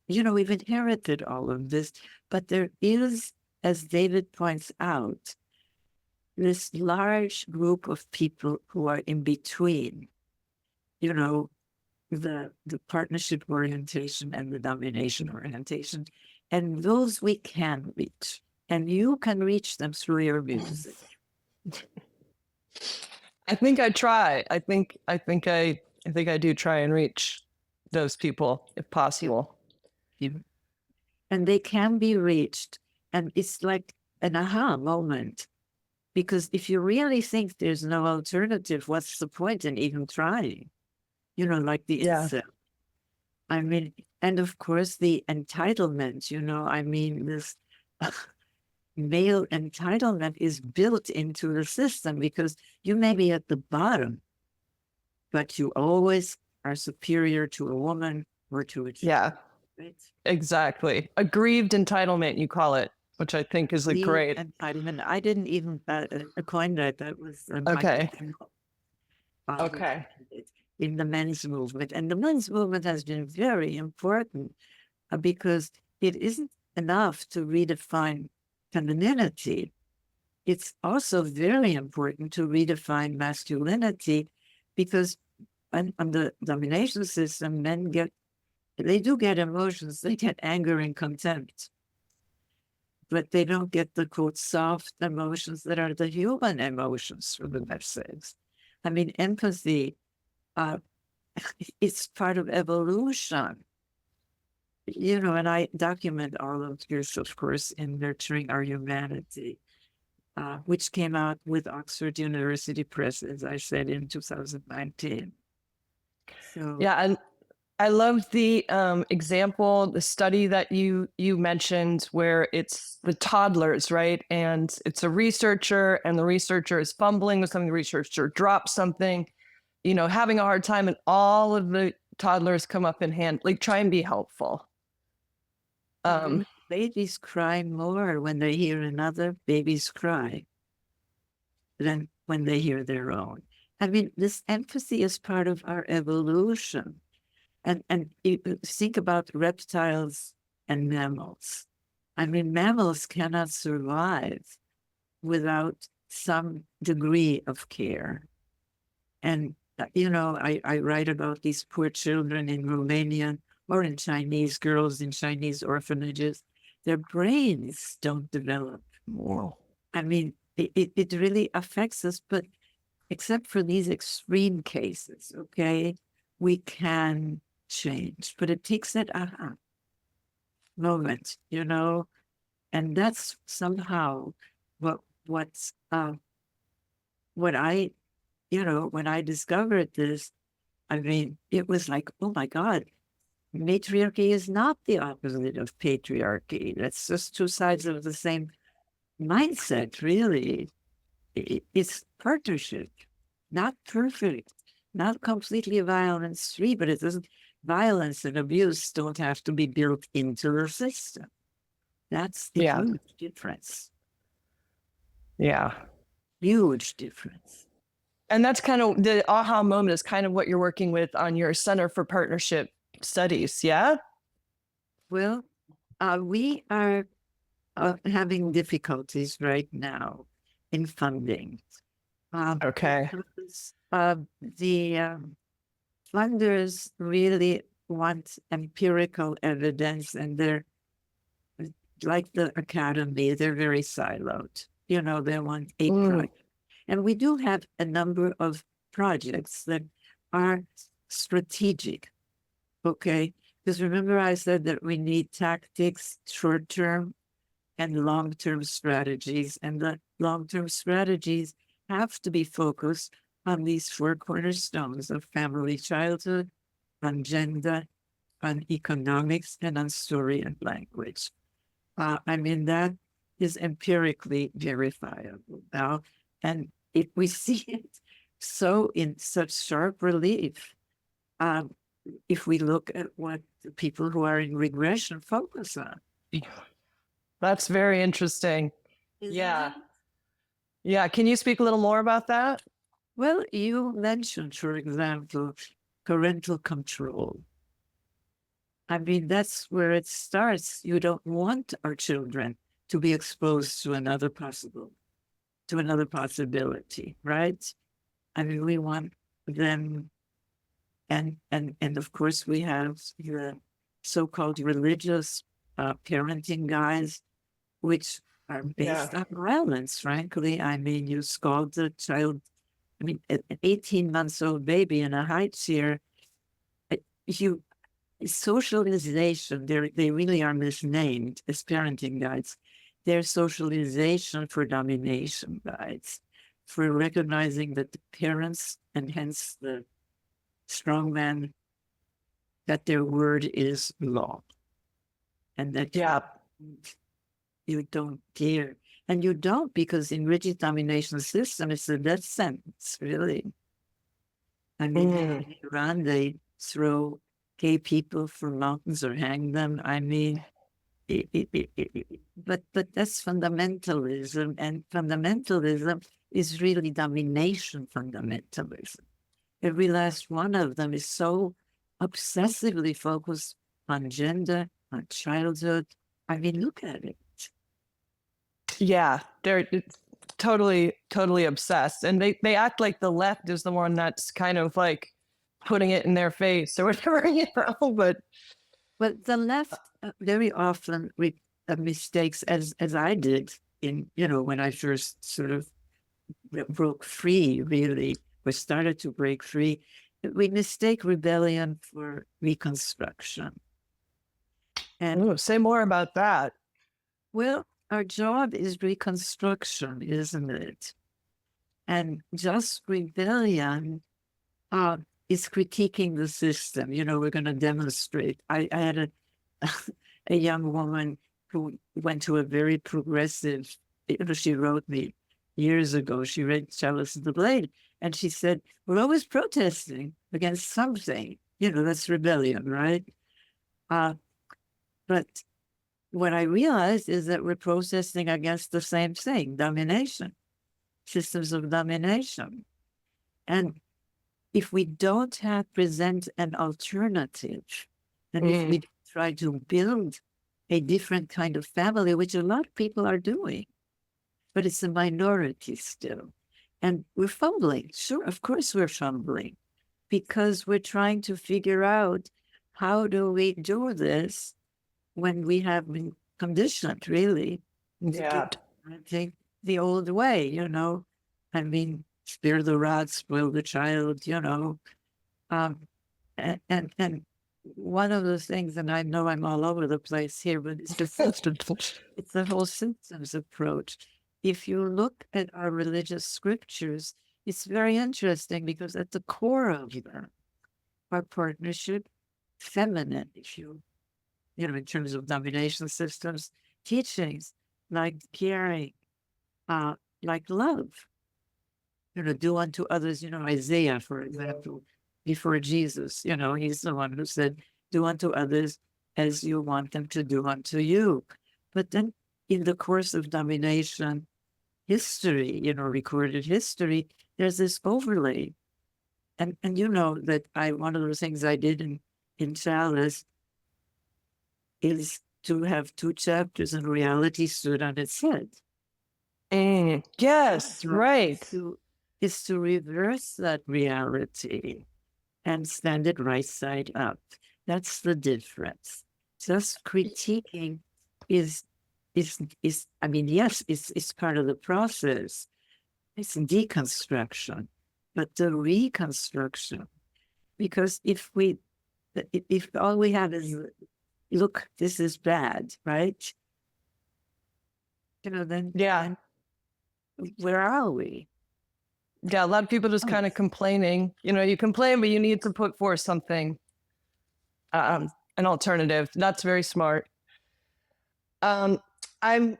C: you know, we've inherited all of this, but there is, as David points out, this large group of people who are in between, you know, the partnership orientation and the domination orientation. And those we can reach. And you can reach them through your music.
B: I think I try. I think I do try and reach those people if possible.
C: And they can be reached. And it's like an aha moment. Because if you really think there's no alternative, what's the point in even trying? You know, like the incel. I mean, and of course the entitlement, you know, I mean, this male entitlement is built into the system because you may be at the bottom, but you always are superior to a woman or to a child.
B: Yeah,
C: right?
B: Exactly. Aggrieved entitlement, you call it, which I think is a great
C: entitlement. I didn't even coin that. That was
B: okay. Okay.
C: In the men's movement. And the men's movement has been very important because it isn't enough to redefine femininity. It's also very important to redefine masculinity because on the domination system, men they do get emotions. They get anger and contempt. But they don't get the, quote, soft emotions that are the human emotions, for the best sakes. I mean, empathy, it's part of evolution. You know, and I document all of this, of course, in Nurturing Our Humanity, which came out with Oxford University Press, as I said, in 2019. So
B: yeah, and I love the example, the study that you mentioned, where it's the toddlers, right? And it's a researcher, and the researcher is fumbling with something. The researcher drops something, you know, having a hard time, and all of the toddlers come up in hand, like try and be helpful.
C: Babies cry more when they hear another baby's cry than when they hear their own. I mean, this empathy is part of our evolution. And you think about reptiles and mammals. I mean, mammals cannot survive without some degree of care. And, you know, I write about these poor children in Romania or in Chinese girls in Chinese orphanages. Their brains don't develop.
B: Wow.
C: I mean, it really affects us, but except for these extreme cases, okay, we can change, but it takes that aha moment, you know, and that's somehow what I, you know, when I discovered this, I mean, it was like, oh my God, matriarchy is not the opposite of patriarchy. That's just two sides of the same mindset, really. It's partnership, not perfect, not completely violence-free, but it doesn't. Violence and abuse don't have to be built into the system. That's the huge difference.
B: Yeah.
C: Huge difference.
B: And that's kind of the aha moment is kind of what you're working with on your Center for Partnership Studies, yeah?
C: Well, we are having difficulties right now in funding.
B: Okay.
C: Because, the funders really want empirical evidence, and they're like the academy, they're very siloed. You know, they want a project. And we do have a number of projects that are strategic, okay? Because remember I said that we need tactics, short-term and long-term strategies, and the long-term strategies have to be focused on these four cornerstones of family childhood, on gender, on economics and on story and language. I mean, that is empirically verifiable now. And if we see it so in such sharp relief, if we look at what the people who are in regression focus on.
B: That's very interesting.
C: Yeah.
B: Yeah. Can you speak a little more about that?
C: Well, you mentioned, for example, parental control. I mean, that's where it starts. You don't want our children to be exposed to another possibility, right? I mean, we want them, and of course we have the so-called religious parenting guides, which are based on violence, frankly. I mean, you scald the child. I mean, an 18-month-old baby in a high chair, socialization, they really are misnamed as parenting guides. They're socialization for domination guides, for recognizing that the parents, and hence the strongman, that their word is law. And that you don't dare. And you don't, because in rigid domination system, it's a death sentence, really. I mean, in Iran, they throw gay people from mountains or hang them. I mean, but that's fundamentalism, and fundamentalism is really domination fundamentalism. Every last one of them is so obsessively focused on gender, on childhood. I mean, look at it.
B: Yeah, they're totally obsessed, and they act like the left is the one that's kind of like putting it in their face or whatever, you know. But
C: the left very often mistakes, as I did in, you know, when I first sort of broke free, really, or started to break free, we mistake rebellion for reconstruction. And
B: say more about that.
C: Well, our job is reconstruction, isn't it? And just rebellion is critiquing the system. You know, we're going to demonstrate. I had a young woman who went to a very progressive, you know, she wrote me years ago, she read Chalice and the Blade, and she said, we're always protesting against something. You know, that's rebellion, right? But what I realized is that we're protesting against the same thing, domination, systems of domination. And if we don't present an alternative, and if we try to build a different kind of family, which a lot of people are doing, but it's a minority still. And we're fumbling. Sure, of course we're fumbling, because we're trying to figure out how do we do this when we have been conditioned, really, I think the old way, you know. I mean, spare the rod, spoil the child, you know. And one of the things, and I know I'm all over the place here, but it's the whole symptoms approach. If you look at our religious scriptures, it's very interesting, because at the core of them are partnership, feminine, if you know, in terms of domination systems, teachings like caring, like love. You know, do unto others, you know, Isaiah, for example, before Jesus, you know, he's the one who said, do unto others as you want them to do unto you. But then in the course of domination history, you know, recorded history, there's this overlay. And you know that one of the things I did in Chalice is to have 2 chapters, and reality stood on its head.
B: Yes, right.
C: Is to reverse that reality and stand it right side up. That's the difference. Just critiquing is I mean, yes, it's part of the process. It's deconstruction, but the reconstruction, because if all we have is, look, this is bad, right? You know, then where are we?
B: Yeah, a lot of people just kind of complaining. You know, you complain, but you need to put forth something. an alternative. That's very smart. I'm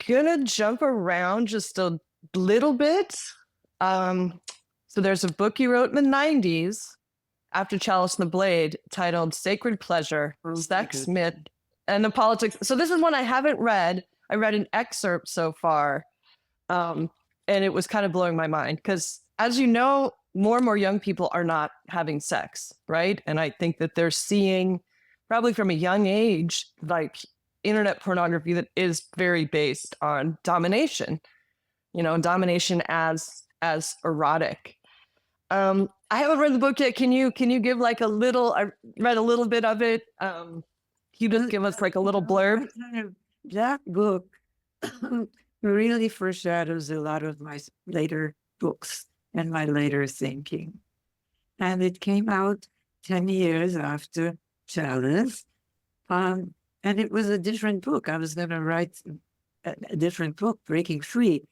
B: gonna jump around just a little bit. So there's a book he wrote in the 90s after Chalice and the Blade titled Sacred Pleasure, Sex, Myth, and the Politics. So this is one I haven't read. I read an excerpt so far. And it was kind of blowing my mind because, as you know, more and more young people are not having sex, right? And I think that they're seeing, probably from a young age, like internet pornography that is very based on domination, domination as erotic. I haven't read the book yet. Can you give like a little? I read a little bit of it. Can you just give us like a little blurb?
C: That book really foreshadows a lot of my later books and my later thinking. And it came out 10 years after Chalice. And it was a different book. I was going to write a different book, Breaking Free.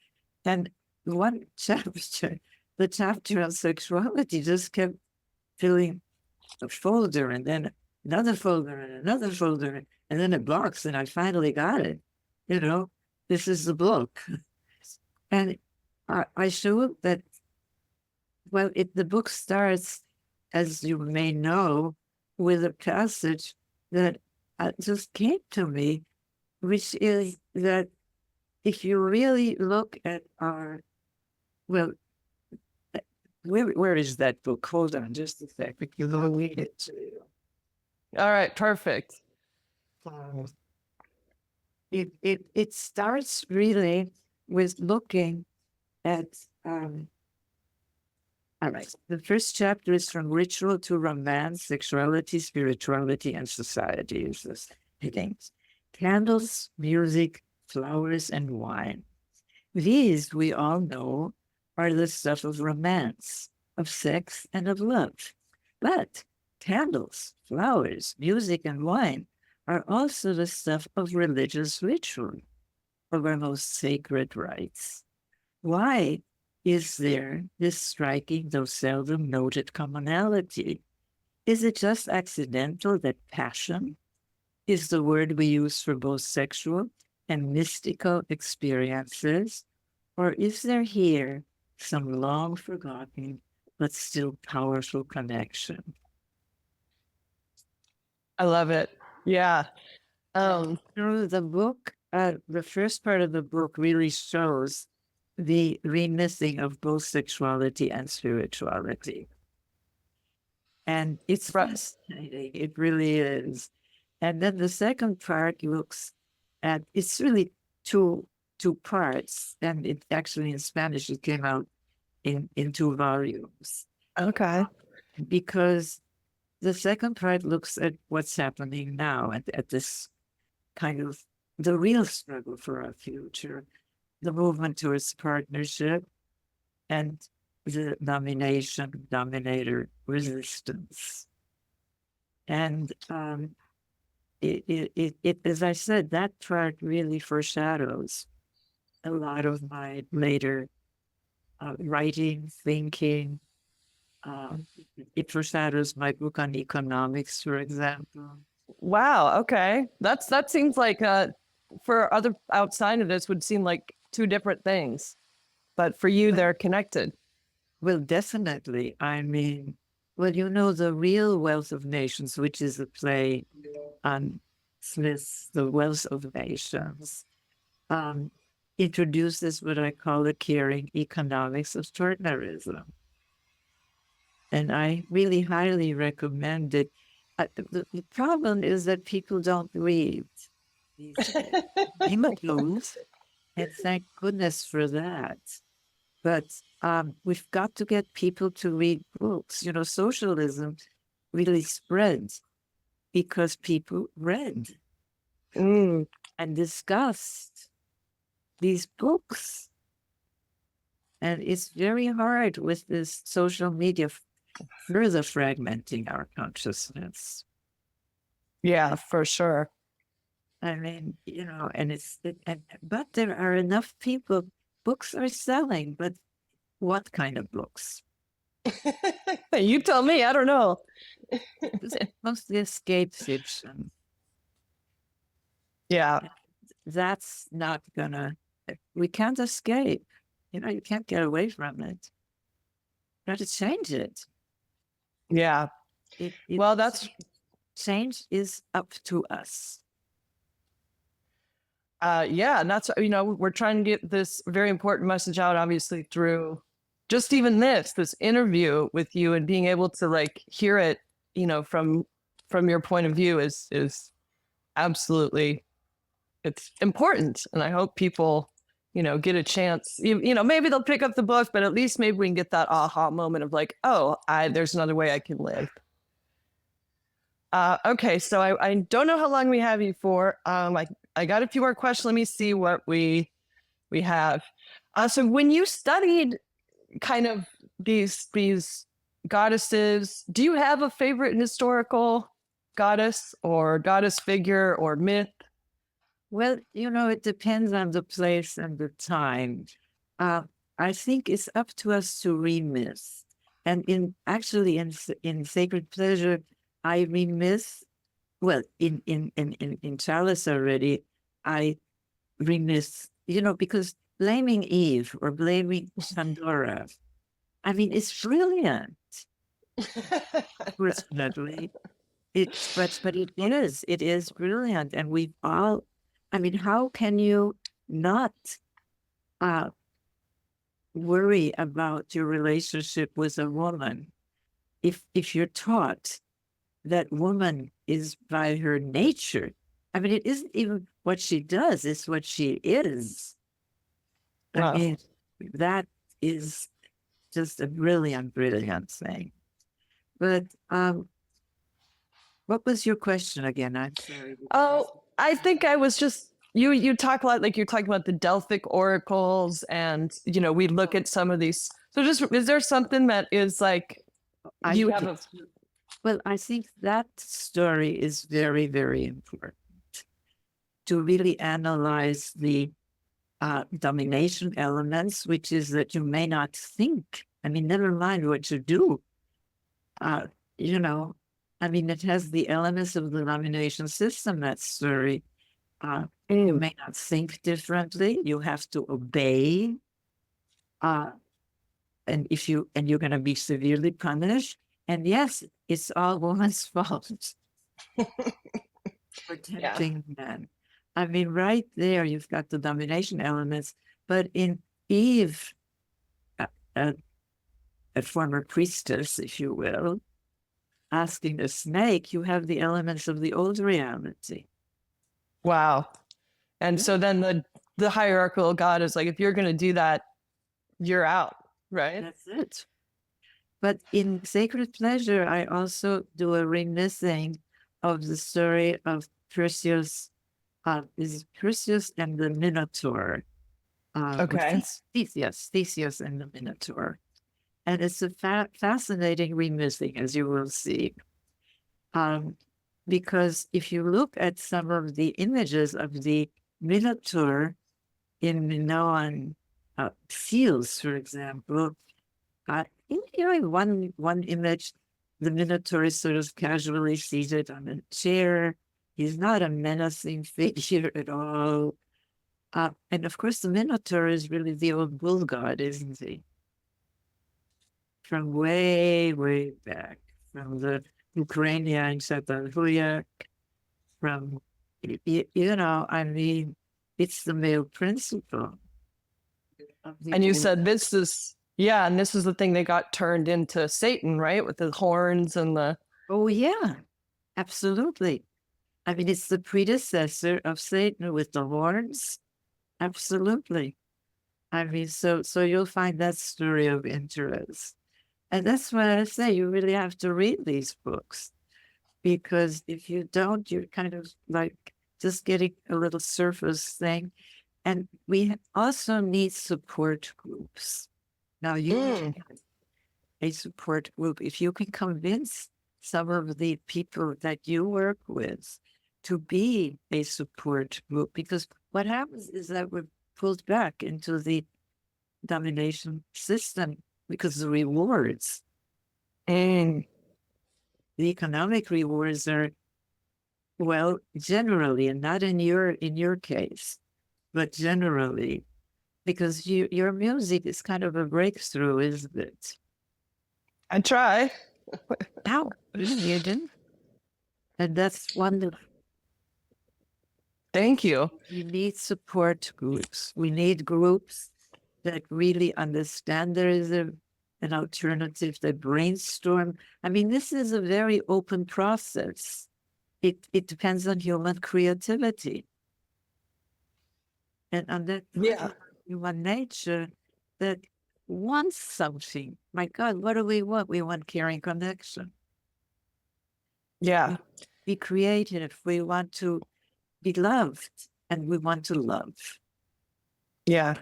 C: And one chapter, the chapter on sexuality, just kept filling a folder and then another folder and another folder and then a box. And I finally got it. This is the book. And I showed that, well, the book starts, as you may know, with a passage that just came to me, which is that if you really look at our, well, where is that book? Hold on just a second. You will read it to you.
B: All right, perfect.
C: It starts really with looking at, all right, the first chapter is From Ritual to Romance, Sexuality, Spirituality, and Society. Is this headings. Candles, music, flowers, and wine. These, we all know, are the stuff of romance, of sex, and of love. But candles, flowers, music, and wine are also the stuff of religious ritual, of our most sacred rites. Why is there this striking, though seldom noted, commonality? Is it just accidental that passion is the word we use for both sexual and mystical experiences? Or is there here some long forgotten but still powerful connection?
B: I love it. Yeah.
C: Through the book, the first part of the book really shows the remissing of both sexuality and spirituality. And it's fascinating. It really is. And then the second part looks at, it's really two parts. And it actually in Spanish, it came out in 2 volumes.
B: Okay.
C: Because the second part looks at what's happening now, at this kind of the real struggle for our future, the movement towards partnership, and the domination, dominator resistance. And it, as I said, that part really foreshadows a lot of my later writing, thinking. It foreshadows my book on economics, for example.
B: Wow. Okay. That seems like for other outside of this would seem like 2 different things, but for you, they're connected.
C: Well, definitely. I mean, well, the Real Wealth of Nations, which is a play on Smith's The Wealth of Nations, introduces what I call the caring economics of partnerism. And I really highly recommend it. The problem is that people don't read these images, and thank goodness for that. But we've got to get people to read books. Socialism really spreads because people read and discussed these books. And it's very hard with this social media further fragmenting our consciousness.
B: Yeah, for sure.
C: I mean, and but there are enough people, books are selling, but what kind of books?
B: You tell me, I don't know.
C: It's mostly escape fiction.
B: Yeah.
C: That's not gonna, we can't escape. You can't get away from it. You have to change it.
B: Yeah. Well, that's
C: change is up to us.
B: Yeah, and that's, we're trying to get this very important message out, obviously, through just even this interview with you, and being able to like hear it, from your point of view is absolutely, it's important. And I hope people, get a chance, maybe they'll pick up the book, but at least maybe we can get that aha moment of like, oh, there's another way I can live. Okay, so I don't know how long we have you for. I got a few more questions. Let me see what we have. So when you studied kind of these goddesses, do you have a favorite historical goddess or goddess figure or myth?
C: Well, it depends on the place and the time. I think it's up to us to remyth. And in Sacred Pleasure, I remyth. Well, in Chalice already, I remyth, because blaming Eve or blaming Pandora, I mean, it's brilliant. Fortunately, but it is brilliant, and we've all. I mean, how can you not worry about your relationship with a woman if you're taught that woman is by her nature? I mean, it isn't even what she does, it's what she is. Wow. I mean, that is just a brilliant thing. But what was your question again? I'm sorry.
B: Oh, I think I was just, you talk a lot, like you're talking about the Delphic oracles, and, we look at some of these. So just, is there something that is like, you have a...
C: Well, I think that story is very, very important to really analyze the domination elements, which is that you may not think. I mean, never mind what you do. I mean, it has the elements of the domination system, that story. You may not think differently. You have to obey. And you're going to be severely punished. And yes, it's all woman's fault for tempting men. I mean, right there, you've got the domination elements. But in Eve, a former priestess, if you will, asking the snake, you have the elements of the old reality.
B: Wow. And so then the hierarchical God is like, if you're going to do that, you're out, right?
C: That's it. But in Sacred Pleasure, I also do a remything of the story of Perseus. Is it Perseus and the Minotaur?
B: Okay.
C: Theseus and the Minotaur. And it's a fascinating remything, as you will see. Because if you look at some of the images of the Minotaur in Minoan fields, for example, in one image, the Minotaur is sort of casually seated on a chair. He's not a menacing figure at all. And of course, the Minotaur is really the old bull god, isn't he? From way, way back, from the Ukrainian Shatahuyak, from, I mean, it's the male principle.
B: And you said this is, and this is the thing that got turned into Satan, right? With the horns and the...
C: Oh, yeah, absolutely. I mean, it's the predecessor of Satan with the horns. Absolutely. I mean, so you'll find that story of interest. And that's why I say you really have to read these books, because if you don't, you're kind of like just getting a little surface thing. And we also need support groups. Now, you need a support group. If you can convince some of the people that you work with to be a support group, because what happens is that we're pulled back into the domination system because the rewards. And the economic rewards are, well, generally, and not in your case, but generally, because your music is kind of a breakthrough, isn't it?
B: I try.
C: How you didn't? And that's wonderful.
B: Thank you.
C: We need support groups. We need groups that really understand there is an alternative, that brainstorm. I mean, this is a very open process. It depends on human creativity. And on that human nature that wants something. My God, what do we want? We want caring connection.
B: Yeah.
C: Be creative. We want to be loved, and we want to love.
B: Yeah.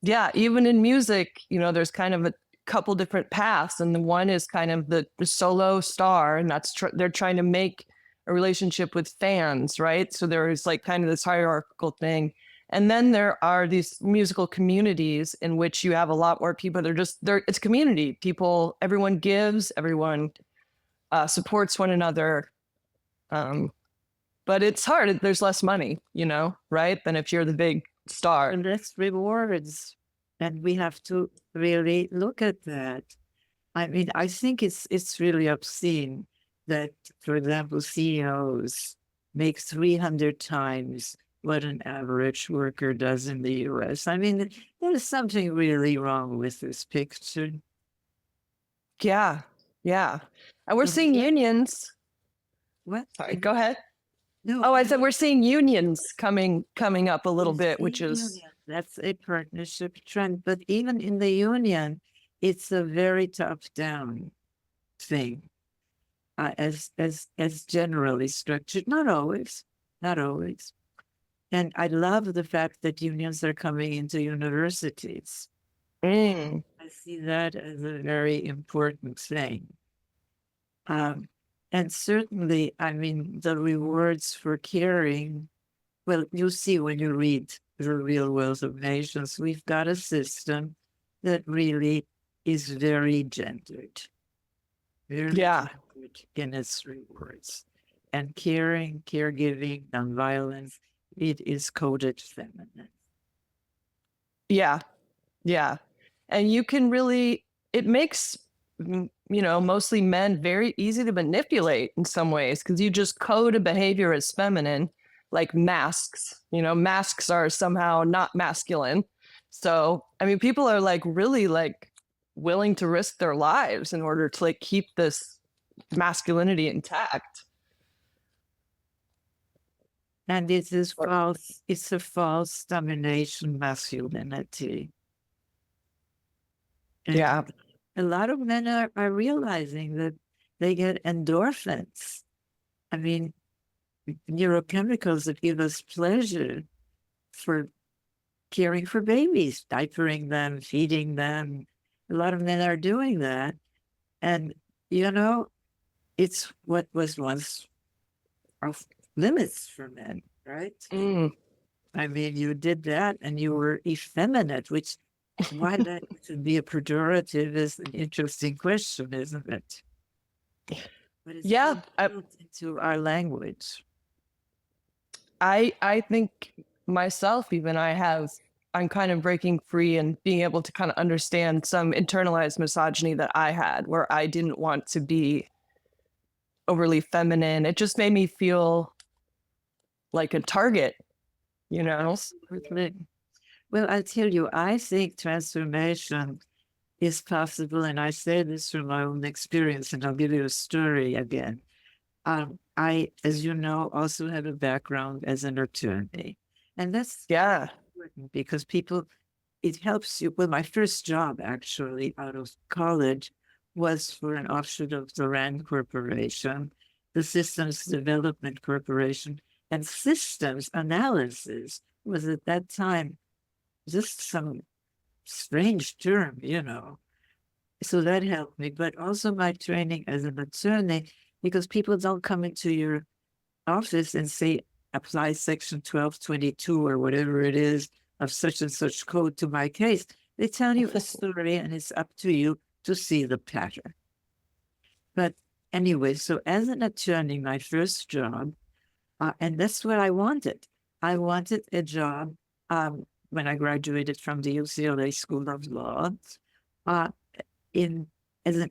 B: Yeah, even in music, you know, there's kind of a couple different paths, and the one is kind of the solo star, and that's they're trying to make a relationship with fans, right? So there is like kind of this hierarchical thing. And then there are these musical communities in which you have a lot more people. It's community. People, everyone gives, everyone supports one another. But it's hard. There's less money, you know, right? Than if you're the big star.
C: And less rewards. And we have to really look at that. I mean, I think it's really obscene that, for example, CEOs make 300 times what an average worker does in the US. I mean, there's something really wrong with this picture.
B: Yeah, yeah. And we're seeing unions.
C: What?
B: Sorry, go ahead.
C: No.
B: Oh, I said we're seeing unions coming up a little bit, which is...
C: That's a partnership trend. But even in the union, it's a very top-down thing, as generally structured. Not always. And I love the fact that unions are coming into universities. I see that as a very important thing. And certainly, I mean, the rewards for caring, well, you see when you read The Real Wealth of Nations, we've got a system that really is very gendered. Very gendered in its rewards. And caring, caregiving, nonviolence, it is coded feminine.
B: Yeah. And you can really, it makes, you know, mostly men very easy to manipulate in some ways, because you just code a behavior as feminine, like masks. You know, masks are somehow not masculine. So, I mean, people are like really like willing to risk their lives in order to like keep this masculinity intact.
C: And it is false, it's a false domination masculinity. And
B: yeah.
C: A lot of men are realizing that they get endorphins. I mean, neurochemicals that give us pleasure for caring for babies, diapering them, feeding them. A lot of men are doing that. And, you know, it's what was once off limits for men, right? I mean, you did that and you were effeminate, which why that should be a pejorative is an interesting question, isn't it? But it's built into our language.
B: I think myself, even I'm kind of breaking free and being able to kind of understand some internalized misogyny that I had, where I didn't want to be overly feminine. It just made me feel like a target, you know?
C: Absolutely. Well, I tell you, I think transformation is possible, and I say this from my own experience, and I'll give you a story again. I, as you know, also have a background as an attorney, and that's important because it helps you. Well, my first job actually out of college was for an offshoot of the RAND Corporation, the Systems Development Corporation, and systems analysis was at that time just some strange term, you know. So that helped me, but also my training as an attorney, because people don't come into your office and say, apply section 1222 or whatever it is of such and such code to my case. They tell you a story and it's up to you to see the pattern. But anyway, so as an attorney, my first job, and that's what I wanted. I wanted a job when I graduated from the UCLA School of Law as an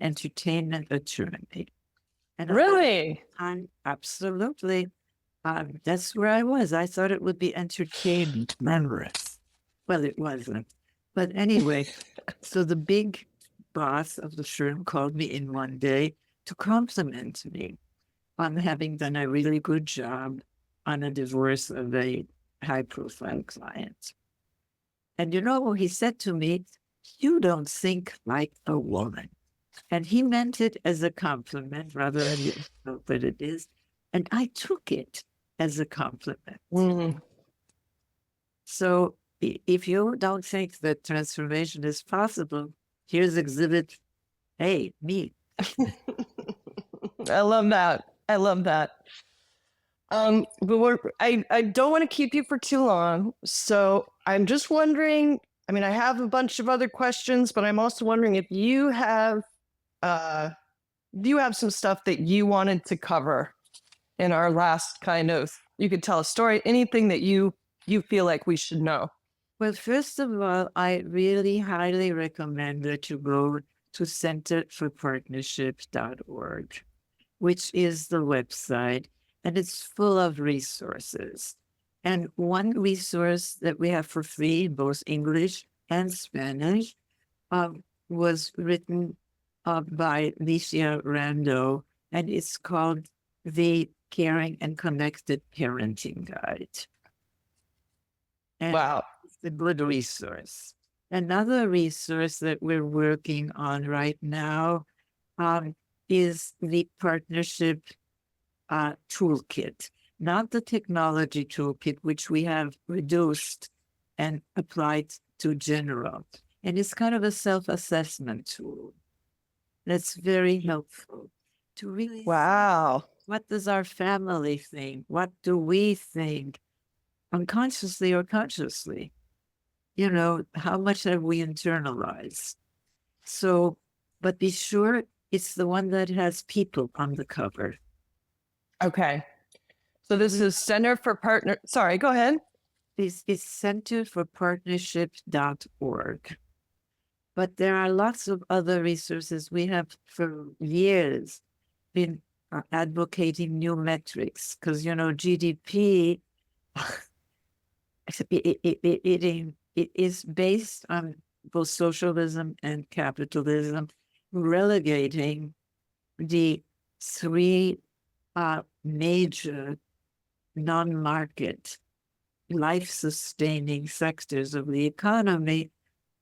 C: entertainment attorney. And
B: really?
C: Absolutely. That's where I was. I thought it would be entertainment, memories. Well, it wasn't. But anyway, so the big boss of the firm called me in one day to compliment me on having done a really good job on a divorce of a high-profile client. And you know, he said to me, "You don't think like a woman." And he meant it as a compliment rather than you know that it is. And I took it as a compliment.
B: Mm.
C: So if you don't think that transformation is possible, here's exhibit A, me.
B: I love that. I love that. But I don't want to keep you for too long. So I'm just wondering, I mean, I have a bunch of other questions, but I'm also wondering if you have some stuff that you wanted to cover in our last kind of, you could tell a story, anything that you feel like we should know.
C: Well, first of all, I really highly recommend that you go to centeredforpartnership.org, which is the website, and it's full of resources. And one resource that we have for free, both English and Spanish, was written by Licia Rando, and it's called The Caring and Connected Parenting Guide. And
B: wow.
C: It's a good resource. Another resource that we're working on right now is the partnership toolkit, not the technology toolkit, which we have reduced and applied to general. And it's kind of a self-assessment tool. That's very helpful to really
B: wow.
C: What does our family think? What do we think? Unconsciously or consciously? You know, how much have we internalized? So, but be sure it's the one that has people on the cover.
B: Okay. So this is Center for Partner. Sorry, go ahead.
C: It's centeredforpartnership.org. But there are lots of other resources. We have for years been advocating new metrics because, you know, GDP, it is based on both socialism and capitalism, relegating the three major non-market life-sustaining sectors of the economy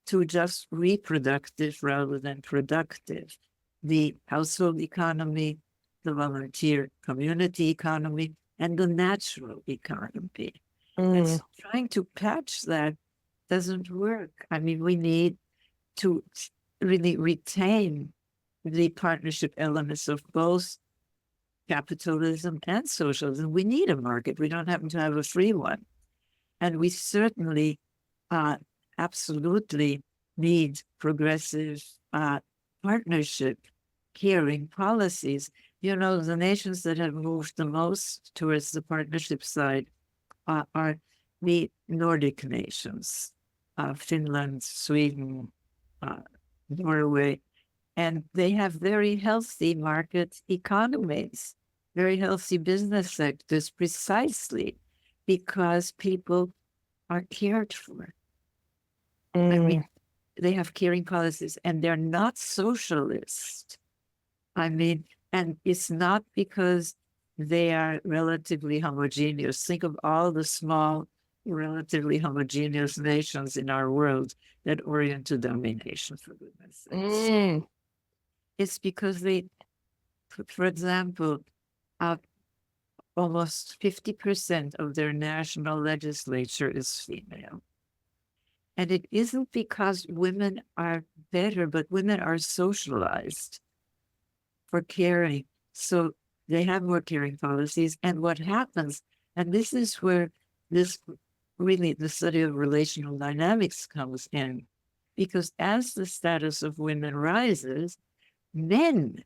C: to just reproductive rather than productive. The household economy, the volunteer community economy, and the natural economy. And so trying to patch that doesn't work. I mean, we need to really retain the partnership elements of both capitalism and socialism. We need a market. We don't happen to have a free one. And we certainly absolutely need progressive partnership, caring policies. You know, the nations that have moved the most towards the partnership side are the Nordic nations, Finland, Sweden, Norway, and they have very healthy market economies, very healthy business sectors, precisely because people are cared for. I mean, they have caring policies and they're not socialist. I mean, and it's not because they are relatively homogeneous. Think of all the small, relatively homogeneous nations in our world that orient to domination, for goodness sake. It's because they, for example, almost 50% of their national legislature is female. And it isn't because women are better, but women are socialized for caring. So they have more caring policies. And what happens, and this is where this really the study of relational dynamics comes in, because as the status of women rises, men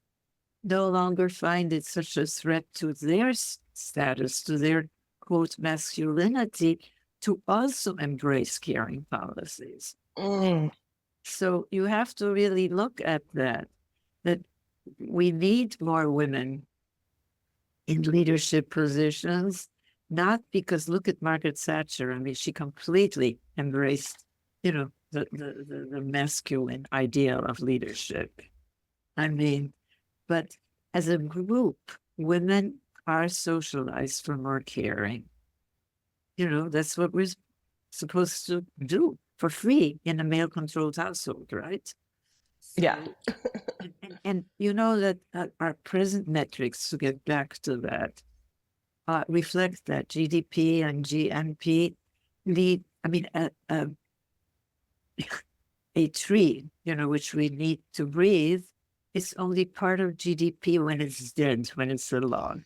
C: no longer find it such a threat to their status, to their quote masculinity, to also embrace caring policies. So you have to really look at that we need more women in leadership positions, not because look at Margaret Thatcher. I mean, she completely embraced, the masculine ideal of leadership. I mean, but as a group, women are socialized for more caring. That's what we're supposed to do for free in a male-controlled household, right?
B: Yeah.
C: and you know that our present metrics, to get back to that, reflect that GDP and GNP need, a tree, which we need to breathe, is only part of GDP when it's dead, when it's a log.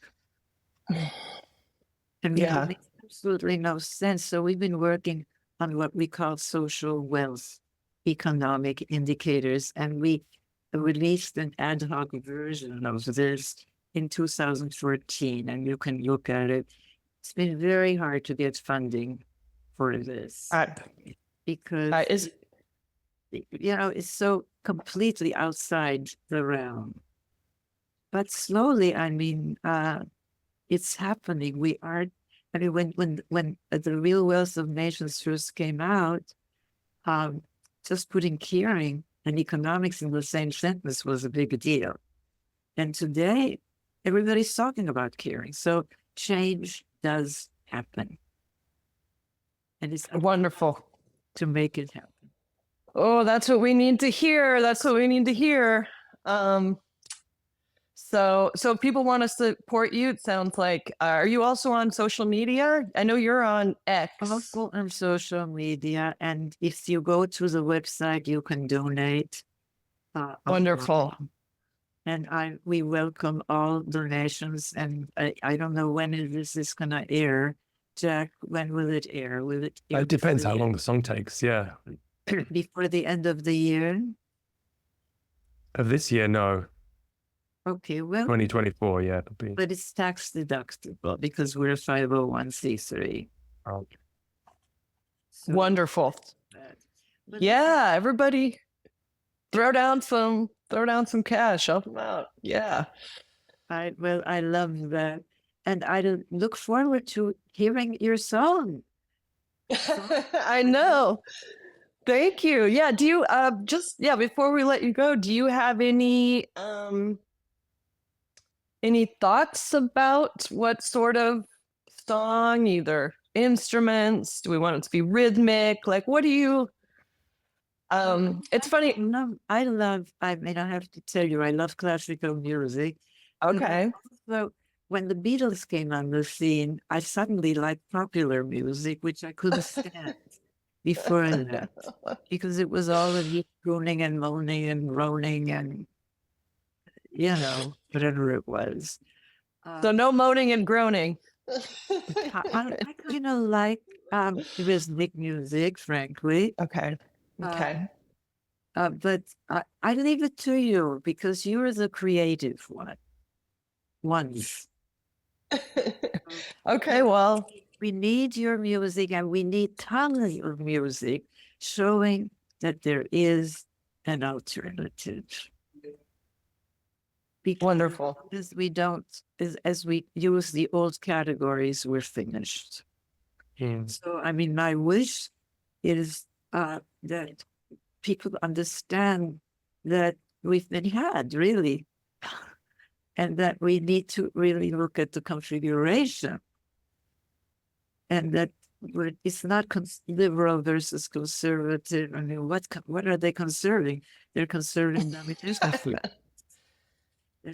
C: It makes absolutely no sense. So we've been working on what we call social wealth economic indicators, and we released an ad hoc version of this in 2014, and you can look at it. It's been very hard to get funding for this because it's so completely outside the realm. But slowly, it's happening. When the Real Wealth of Nations first came out, just putting caring and economics in the same sentence was a big deal. And today, everybody's talking about caring. So change does happen. And it's
B: wonderful
C: to make it happen.
B: Oh, that's what we need to hear. That's what we need to hear. So if people want to support you, it sounds like, are you also on social media? I know you're on X.
C: Also on social media. And if you go to the website, you can donate.
B: Wonderful.
C: And we welcome all donations. And I don't know when this is going to air. Jack, when will it air? Will it air?
A: It depends how long the song takes. Yeah.
C: Before the end of the year?
A: Of this year, no.
C: Okay, well.
A: 2024, yeah. It'll be.
C: But it's tax deductible because we're a 501c3.
A: Oh.
B: So, wonderful. Yeah, everybody throw down some cash, help them out. Yeah.
C: I love that. And I look forward to hearing your song.
B: I know. Thank you. Yeah. Do you before we let you go, do you have any thoughts about what sort of song, either instruments? Do we want it to be rhythmic? Like, what do you it's funny.
C: No, I have to tell you, I love classical music.
B: Okay.
C: So when the Beatles came on the scene, I suddenly liked popular music, which I couldn't stand before that, because it was all of you groaning and moaning and groaning and, whatever it was.
B: So no moaning and groaning.
C: I kind of like rhythmic music, frankly.
B: Okay.
C: But I leave it to you because you're the creative ones.
B: Okay, well.
C: We need your music, and we need tons of music showing that there is an alternative. Because
B: wonderful.
C: As we use the old categories, we're finished. So, my wish is that people understand that we've been had, really, and that we need to really look at the configuration, and that it's not liberal versus conservative. What are they conserving? They're conserving domination.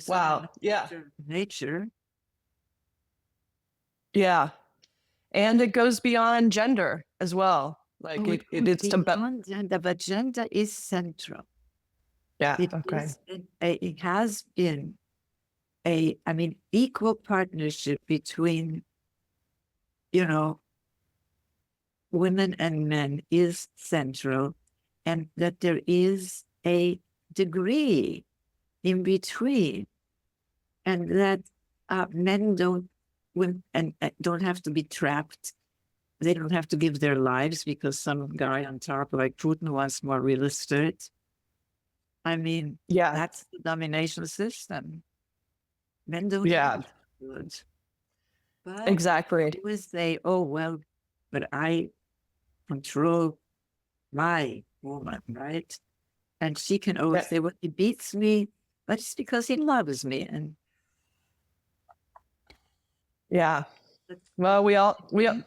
B: Wow. Yeah.
C: Nature.
B: Yeah. And it goes beyond gender as well. Like it's
C: beyond gender, but gender is central.
B: Yeah.
C: It has been equal partnership between, women and men is central, and that there is a degree in between and that men don't have to be trapped. They don't have to give their lives because some guy on top like Putin wants more real estate. I mean, that's the domination system. Men don't have good. But
B: exactly.
C: they would say, oh, well, but I control my woman, right? And she can always say, well, he beats me, but it's because he loves me. And
B: well, we've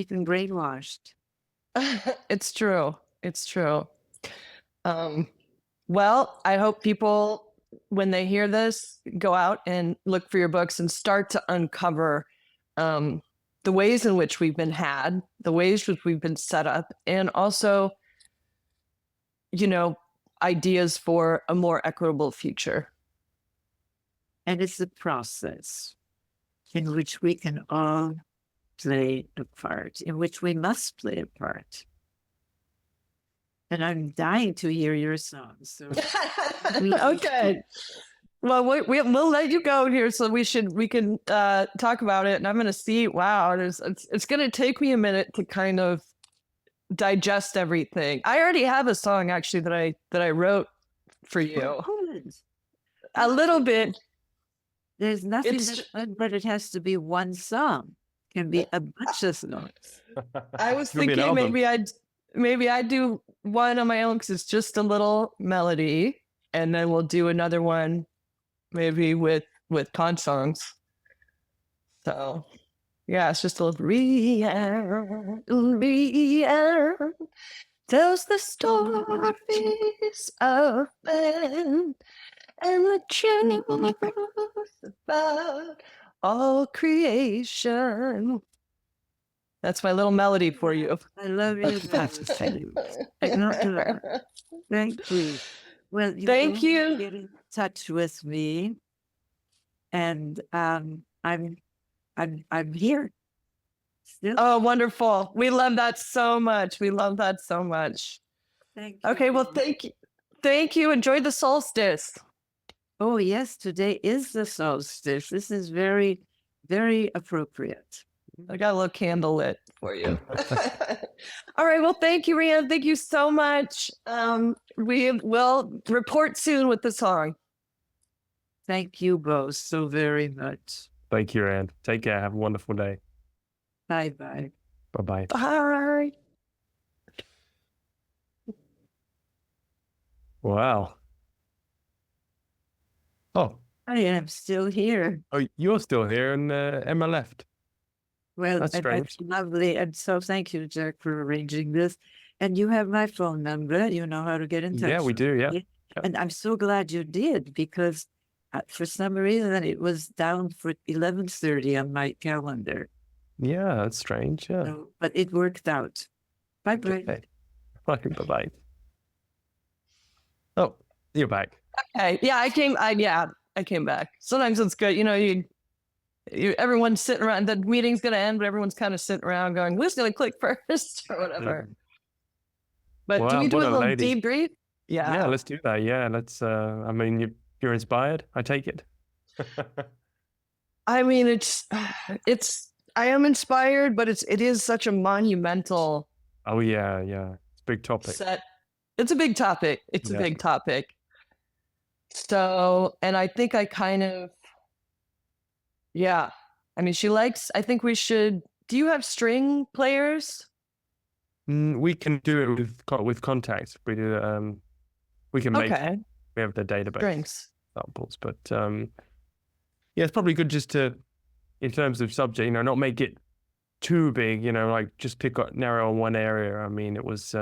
C: been brainwashed.
B: It's true. It's true. Well, I hope people, when they hear this, go out and look for your books and start to uncover the ways in which we've been had, the ways which we've been set up, and also, ideas for a more equitable future.
C: And it's a process in which we can all play a part, in which we must play a part. And I'm dying to hear your songs. So.
B: Okay. Well, we'll let you go here, so we can talk about it. And I'm going to see. Wow, it's going to take me a minute to kind of digest everything. I already have a song actually that I wrote for you. A little bit.
C: There's nothing but it has to be one song. It can be a bunch of songs.
B: I was thinking maybe I'd do one on my own because it's just a little melody, and then we'll do another one maybe with Podsongs. So yeah, it's just a little Rianne tells the stories of men and the truth about all creation. That's my little melody for you.
C: I love you. Thank you. Well,
B: thank you.
C: Get in touch with me, and I'm here. Still.
B: Oh, wonderful! We love that so much. Thank you. Okay, well, thank you. Enjoy the solstice.
C: Oh yes, today is the solstice. This is very, very appropriate.
B: I got a little candle lit for you. All right. Well, thank you, Rhianne. Thank you so much. We will report soon with the song.
C: Thank you both so very much.
A: Thank you, Rhianne. Take care. Have a wonderful day.
C: Bye-bye.
A: Bye-bye.
B: Bye.
C: Wow.
A: Oh.
C: I am still here.
A: Oh, you're still here and Emma left.
C: Well,
A: that's strange.
C: That's lovely. And so thank you, Jack, for arranging this. And you have my phone number. You know how to get in touch.
A: Yeah, we do. Yeah.
C: And I'm so glad you did, because for some reason it was down for 11:30 on my calendar.
A: Yeah, that's strange. Yeah.
C: So, but it worked out. Bye-bye.
A: Okay. Bye-bye. Oh, you're back.
B: Okay. Yeah, I came back. Sometimes it's good. Everyone's sitting around, the meeting's going to end, but everyone's kind of sitting around going, who's going to click first or whatever. But do we do a little debrief?
A: Yeah, let's do that. Yeah, let's, I mean, you're inspired, I take it.
B: I mean, I am inspired, but it is such a monumental.
A: Oh yeah. It's a big topic.
B: It's a big topic. It's a big topic. So, and I think I kind of, I mean, I think we should, do you have string players?
A: We can do it with contacts. We do, we can make, we have the database
B: strings
A: samples, but it's probably good just to, in terms of subject, not make it too big, like just narrow on one area. I mean, it was,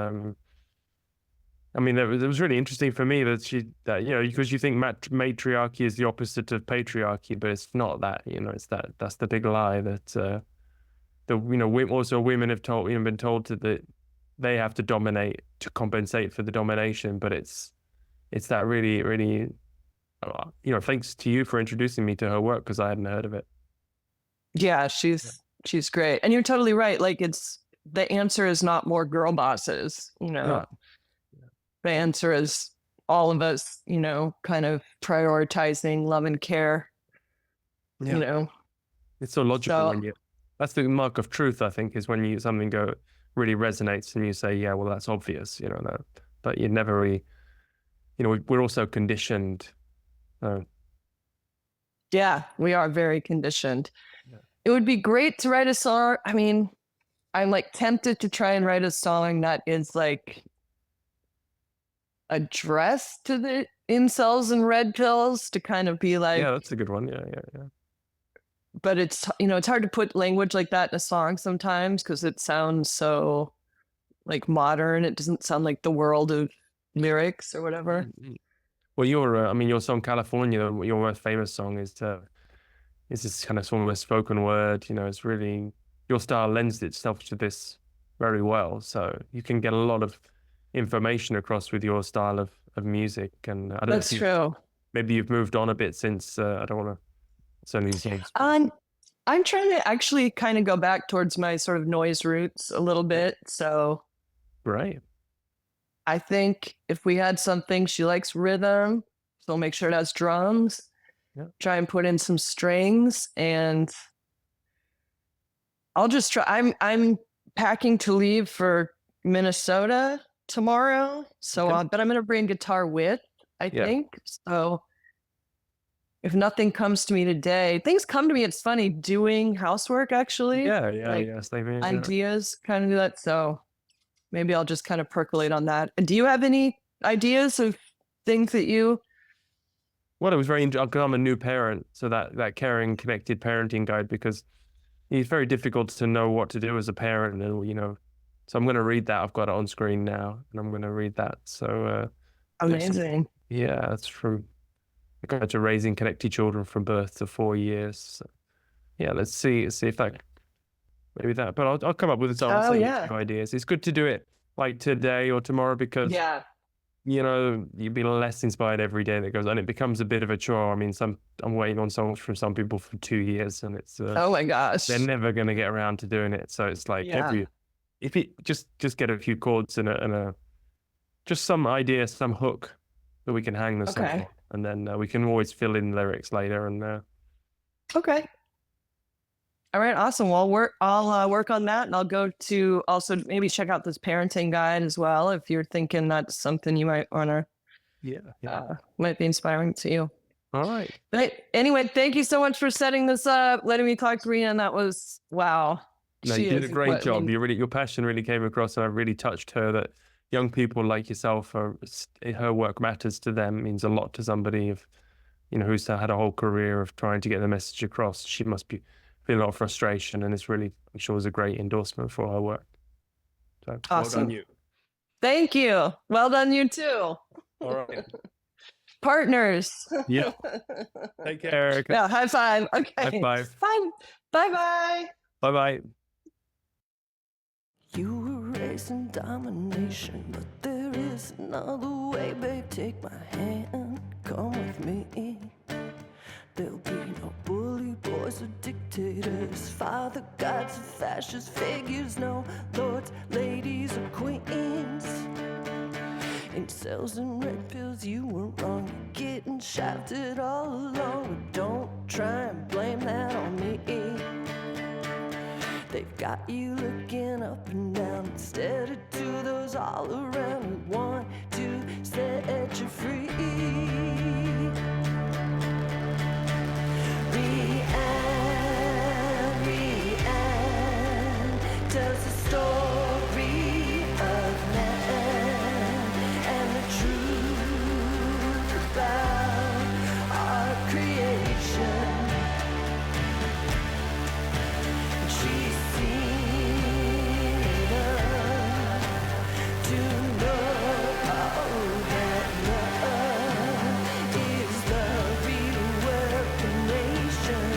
A: it was really interesting for me that because you think matriarchy is the opposite of patriarchy, but it's not that, that's the big lie that, also women have been told that they have to dominate to compensate for the domination, but it's that really, really, thanks to you for introducing me to her work, because I hadn't heard of it.
B: Yeah, she's great. And you're totally right. Like the answer is not more girl bosses, The answer is all of us, you know, kind of prioritizing love and care, you know.
A: It's so logical when that's the mark of truth, I think, is when something really resonates and you say, yeah, well, that's obvious, you know, but you never really, you know, we're also conditioned.
B: Yeah, we are very conditioned. Yeah. It would be great to write a song. I mean, I'm like tempted to try and write a song that is like addressed to the incels and red pills, to kind of be like,
A: yeah, that's a good one. Yeah.
B: But it's, you know, it's hard to put language like that in a song sometimes because it sounds so like modern. It doesn't sound like the world of lyrics or whatever.
A: Well, your song California, your most famous song is this kind of song with spoken word. You know, it's really, your style lends itself to this very well. So you can get a lot of information across with your style of music. And I don't
B: That's true.
A: Maybe you've moved on a bit since, I don't want to, so these songs.
B: I'm trying to actually kind of go back towards my sort of noise roots a little bit. So
A: right.
B: I think if we had something, she likes rhythm, so make sure it has drums. Yeah. Try and put in some strings, and I'll just try. I'm packing to leave for Minnesota tomorrow, so but I'm gonna bring guitar with, I think. So if nothing comes to me today, things come to me. It's funny doing housework, actually.
A: Yeah,
B: like,
A: yes,
B: ideas kind of do that. So maybe I'll just kind of percolate on that. And do you have any ideas of things that you?
A: Well, it was very interesting. I'm a new parent, so that caring, connected parenting guide, because it's very difficult to know what to do as a parent, and you know, so I'm going to read that. I've got it on screen now, and I'm going to read that. So
B: amazing.
A: Yeah, that's from Guide to Raising Connected Children from Birth to 4 Years. So, yeah, let's see if that maybe that. But I'll come up with some ideas. It's good to do it like today or tomorrow, because you know, you'd be less inspired every day that goes on. It becomes a bit of a chore. I mean, I'm waiting on songs from some people for 2 years, and it's
B: oh my gosh,
A: they're never going to get around to doing it. So it's like if it just get a few chords and a just some idea, some hook that we can hang the song on, and then we can always fill in lyrics later. And
B: okay. All right, awesome. Well, I'll work on that, and I'll go to also maybe check out this parenting guide as well if you're thinking that's something you might want to. Might be inspiring to you.
A: All right.
B: But anyway, thank you so much for setting this up, letting me talk to Rianne. That was wow.
A: No, you did a great job. Your passion really came across, and I really touched her that young people like yourself her work matters to them, means a lot to somebody who's had a whole career of trying to get the message across. She must be feeling a lot of frustration, and it's really, I'm sure, was a great endorsement for her work. So
B: awesome.
A: Well done you.
B: Thank you. Well done you too.
A: All right.
B: Partners.
A: Yeah. Take care, Erika.
B: Yeah, high five. Okay.
A: High five.
B: Fine. Bye-bye.
A: Bye-bye.
D: You were raised in domination, but there is another way, babe. Take my hand, come with me. There'll be no bully boys or dictators, father gods or fascist figures, no lords, ladies, or queens. In cells and red pills, you were wrong. You're getting shafted all along, but don't try and blame that on me. They've got you looking up and down instead of to those all around who want to set you free. Rianne tells the story of man and the truth about our creation. She's seen enough to know that love is the real weapon nation.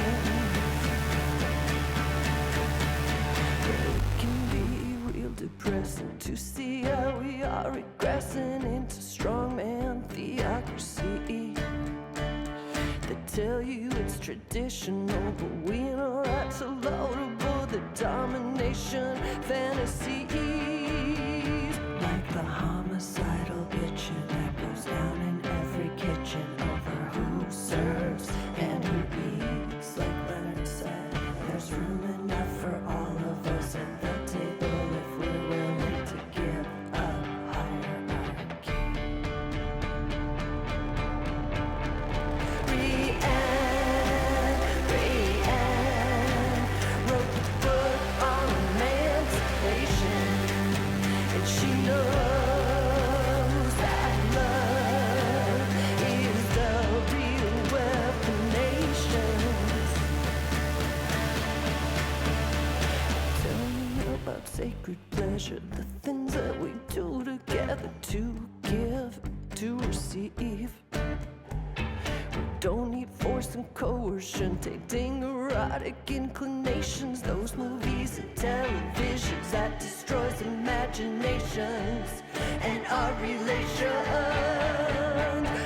D: It can be real depressing to see how we are regressing into strongman theocracy. They tell you it's traditional, but we know that's a loadable. The domination fantasies, like the homicidal bitch that goes down in treasure the things that we do together, to give, to receive. We don't need force and coercion, taking erotic inclinations, those movies and televisions that destroys imaginations and our relations.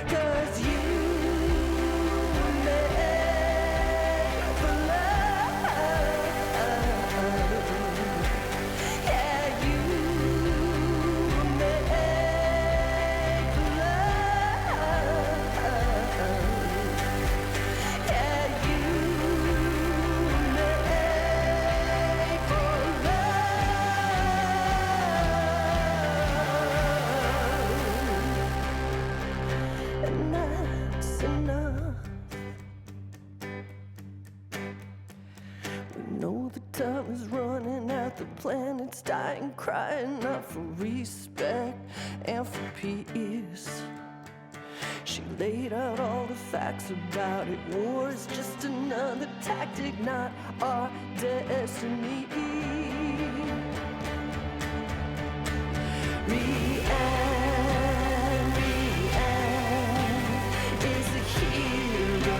D: 'Cause you time is running out, the planet's dying, crying out for respect and for peace. She laid out all the facts about it. War is just another tactic, not our destiny. Rianne is a hero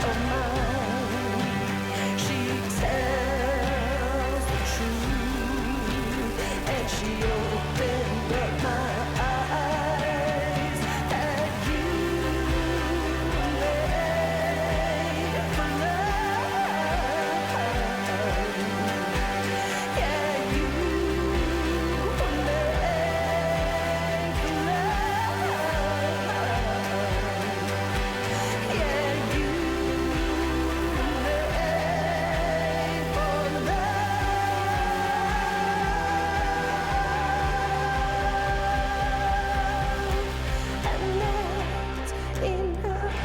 D: of mine. She tells the truth, and she opened up my eyes. And you made for love. Yeah, you made for love. Yeah, you made for love. And that's enough.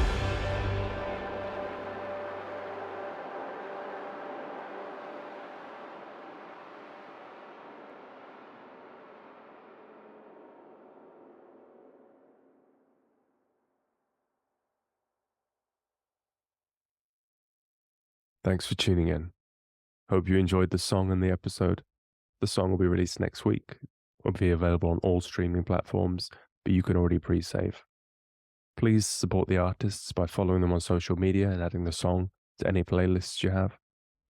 A: Thanks for tuning in. Hope you enjoyed the song and the episode. The song will be released next week. It will be available on all streaming platforms, but you can already pre-save. Please support the artists by following them on social media and adding the song to any playlists you have.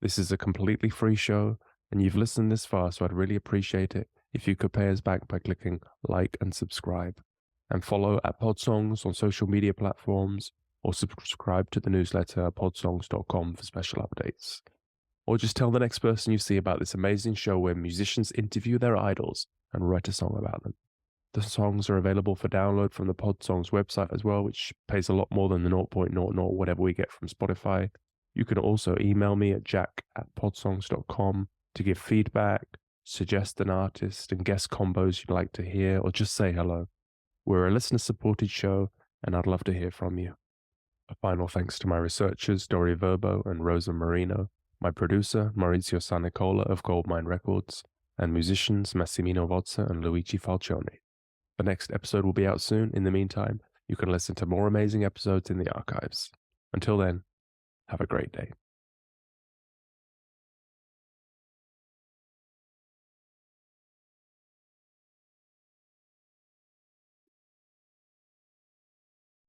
A: This is a completely free show, and you've listened this far, so I'd really appreciate it if you could pay us back by clicking like and subscribe. And follow at Podsongs on social media platforms, or subscribe to the newsletter at podsongs.com for special updates. Or just tell the next person you see about this amazing show where musicians interview their idols and write a song about them. The songs are available for download from the Podsongs website as well, which pays a lot more than the 0.00 whatever we get from Spotify. You can also email me at jack@podsongs.com to give feedback, suggest an artist and guest combos you'd like to hear, or just say hello. We're a listener-supported show, and I'd love to hear from you. A final thanks to my researchers, Dori Verbo and Rosa Marino, my producer, Maurizio Sanicola of Goldmine Records, and musicians Massimino Vozza and Luigi Falcione. The next episode will be out soon. In the meantime, you can listen to more amazing episodes in the archives. Until then, have a great day.